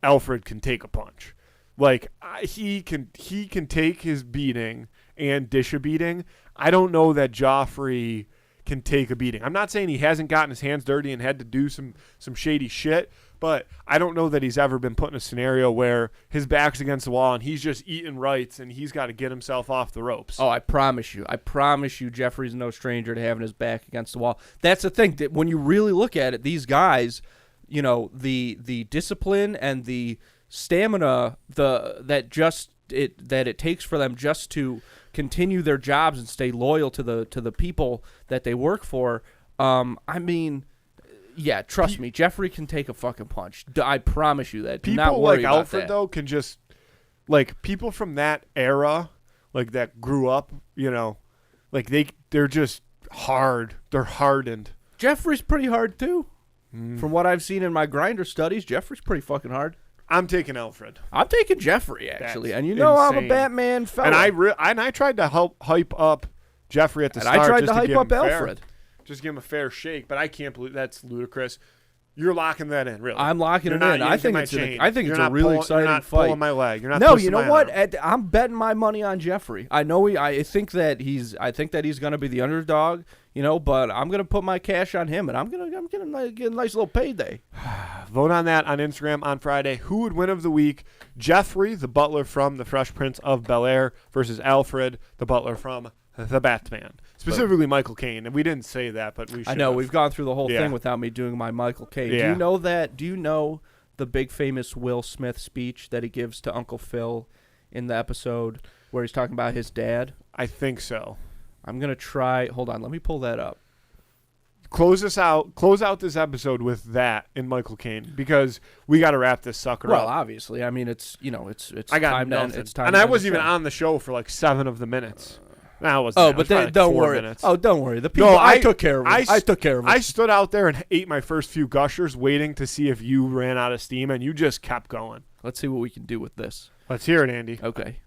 Speaker 2: Alfred can take a punch. Like, he can take his beating and dish a beating. I don't know that Joffrey can take a beating. I'm not saying he hasn't gotten his hands dirty and had to do some shady shit, but I don't know that he's ever been put in a scenario where his back's against the wall and he's just eating rights and he's got to get himself off the ropes.
Speaker 1: Oh, I promise you, Jeffrey's no stranger to having his back against the wall. That's the thing. That when you really look at it, these guys, the discipline and the stamina, that it takes for them just to continue their jobs and stay loyal to the people that they work for. I mean, yeah, trust me, Jeffrey can take a fucking punch. I promise you that. Do not
Speaker 2: People
Speaker 1: worry
Speaker 2: like
Speaker 1: about
Speaker 2: Alfred
Speaker 1: that.
Speaker 2: though can just, like, people from that era, like that grew up, like they're just hard. They're hardened.
Speaker 1: Jeffrey's pretty hard too. From what I've seen in my Grindr studies, Jeffrey's pretty fucking hard.
Speaker 2: I'm taking Alfred.
Speaker 1: I'm taking Jeffrey, actually.
Speaker 2: That's
Speaker 1: and I'm a
Speaker 2: insane.
Speaker 1: Batman fella.
Speaker 2: And I tried to help hype up Jeffrey at the start.
Speaker 1: I tried
Speaker 2: just
Speaker 1: to hype
Speaker 2: give
Speaker 1: up
Speaker 2: him
Speaker 1: Alfred.
Speaker 2: Just give him a fair shake, but I can't believe that's ludicrous. You're locking that in, really.
Speaker 1: I'm locking
Speaker 2: You're
Speaker 1: it
Speaker 2: not
Speaker 1: in. I think
Speaker 2: yanking
Speaker 1: it's
Speaker 2: my
Speaker 1: I
Speaker 2: chain.
Speaker 1: think
Speaker 2: You're
Speaker 1: it's a
Speaker 2: not
Speaker 1: really
Speaker 2: pulling-
Speaker 1: exciting
Speaker 2: You're not
Speaker 1: fight.
Speaker 2: pulling my leg. You're not
Speaker 1: No,
Speaker 2: twisting
Speaker 1: you know
Speaker 2: my
Speaker 1: what?
Speaker 2: arm.
Speaker 1: I'm betting my money on Jeffrey. I know I think that he's going to be the underdog, but I'm going to put my cash on him, and I'm going to get a nice little payday.
Speaker 2: Vote on that on Instagram on Friday. Who would win of the week? Jeffrey, the butler from The Fresh Prince of Bel-Air, versus Alfred, the butler from The Batman. Specifically Michael Caine. And we didn't say that, but we should.
Speaker 1: I know we've gone through the whole
Speaker 2: Yeah.
Speaker 1: thing without me doing my Michael Caine.
Speaker 2: Yeah.
Speaker 1: Do you know the big famous Will Smith speech that he gives to Uncle Phil in the episode where he's talking about his dad?
Speaker 2: I think so.
Speaker 1: I'm going to try. Hold on. Let me pull that up.
Speaker 2: Close out this episode with that in Michael Caine, because we got to wrap this sucker
Speaker 1: Well,
Speaker 2: up.
Speaker 1: obviously. I mean, it's
Speaker 2: I got
Speaker 1: time to end.
Speaker 2: nothing.
Speaker 1: It's time
Speaker 2: and
Speaker 1: to
Speaker 2: I
Speaker 1: end
Speaker 2: wasn't
Speaker 1: the
Speaker 2: even
Speaker 1: show.
Speaker 2: on the show for like 7 of the minutes. No, I wasn't.
Speaker 1: Oh,
Speaker 2: It was
Speaker 1: but
Speaker 2: probably like
Speaker 1: don't
Speaker 2: 4
Speaker 1: worry.
Speaker 2: minutes.
Speaker 1: Oh, don't worry. The people
Speaker 2: No,
Speaker 1: I took care of it. I took care of it.
Speaker 2: I stood out there and ate my first few gushers, waiting to see if you ran out of steam, and you just kept going.
Speaker 1: Let's see what we can do with this.
Speaker 2: Let's hear it, Andy.
Speaker 1: Okay.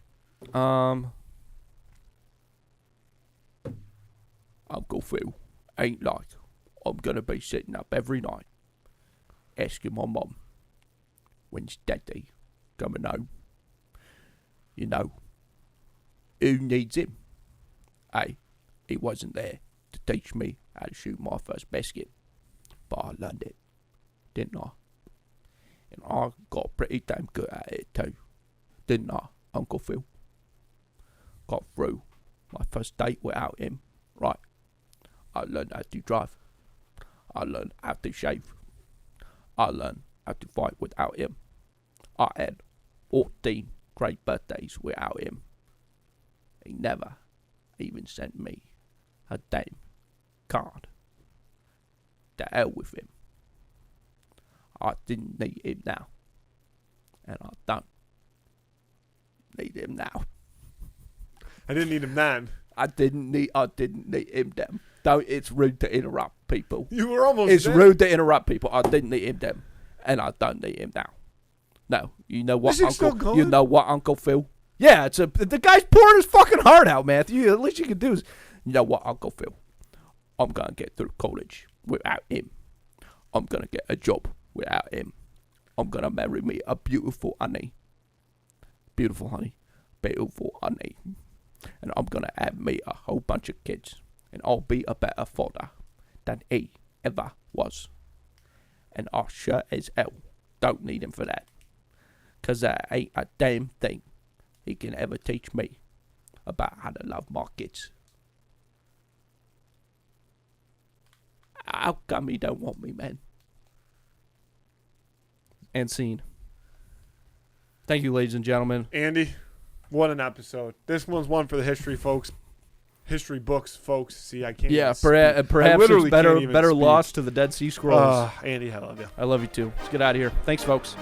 Speaker 1: Uncle Phil ain't like I'm gonna be sitting up every night asking my mum, when's Daddy coming home? Who needs him? Hey, he wasn't there to teach me how to shoot my first basket, but I learned it, didn't I? And I got pretty damn good at it too, didn't I, Uncle Phil? Got through my first date without him, right? I learned how to drive. I learned how to shave. I learned how to fight without him. I had 14 great birthdays without him. He never even sent me a damn card. To hell with him. I didn't need him now. And I don't need him now.
Speaker 2: I didn't need him then.
Speaker 1: I didn't need him then. Don't, it's rude to interrupt people.
Speaker 2: You were almost
Speaker 1: It's
Speaker 2: there.
Speaker 1: rude to interrupt people. I didn't need him then. And I don't need him now. No. You know what,
Speaker 2: Is it still
Speaker 1: Uncle?
Speaker 2: going?
Speaker 1: You know what, Uncle Phil? Yeah, the guy's pouring his fucking heart out, Matthew. At least you can do is, you know what, Uncle Phil? I'm gonna get through college without him. I'm gonna get a job without him. I'm gonna marry me a beautiful honey. Beautiful honey. Beautiful honey. And I'm gonna have me a whole bunch of kids. And I'll be a better father than he ever was. And I sure as hell don't need him for that. 'Cause there ain't a damn thing he can ever teach me about how to love my kids. How come he don't want me, man? And scene. Thank you, ladies and gentlemen.
Speaker 2: Andy, what an episode. This one's one for the history folks. History books, folks. See, I can't.
Speaker 1: Yeah,
Speaker 2: even
Speaker 1: perhaps
Speaker 2: literally
Speaker 1: it's
Speaker 2: can't even
Speaker 1: better
Speaker 2: speak.
Speaker 1: lost to the Dead Sea Scrolls.
Speaker 2: Andy, I love you.
Speaker 1: I love you too. Let's get out of here. Thanks, folks.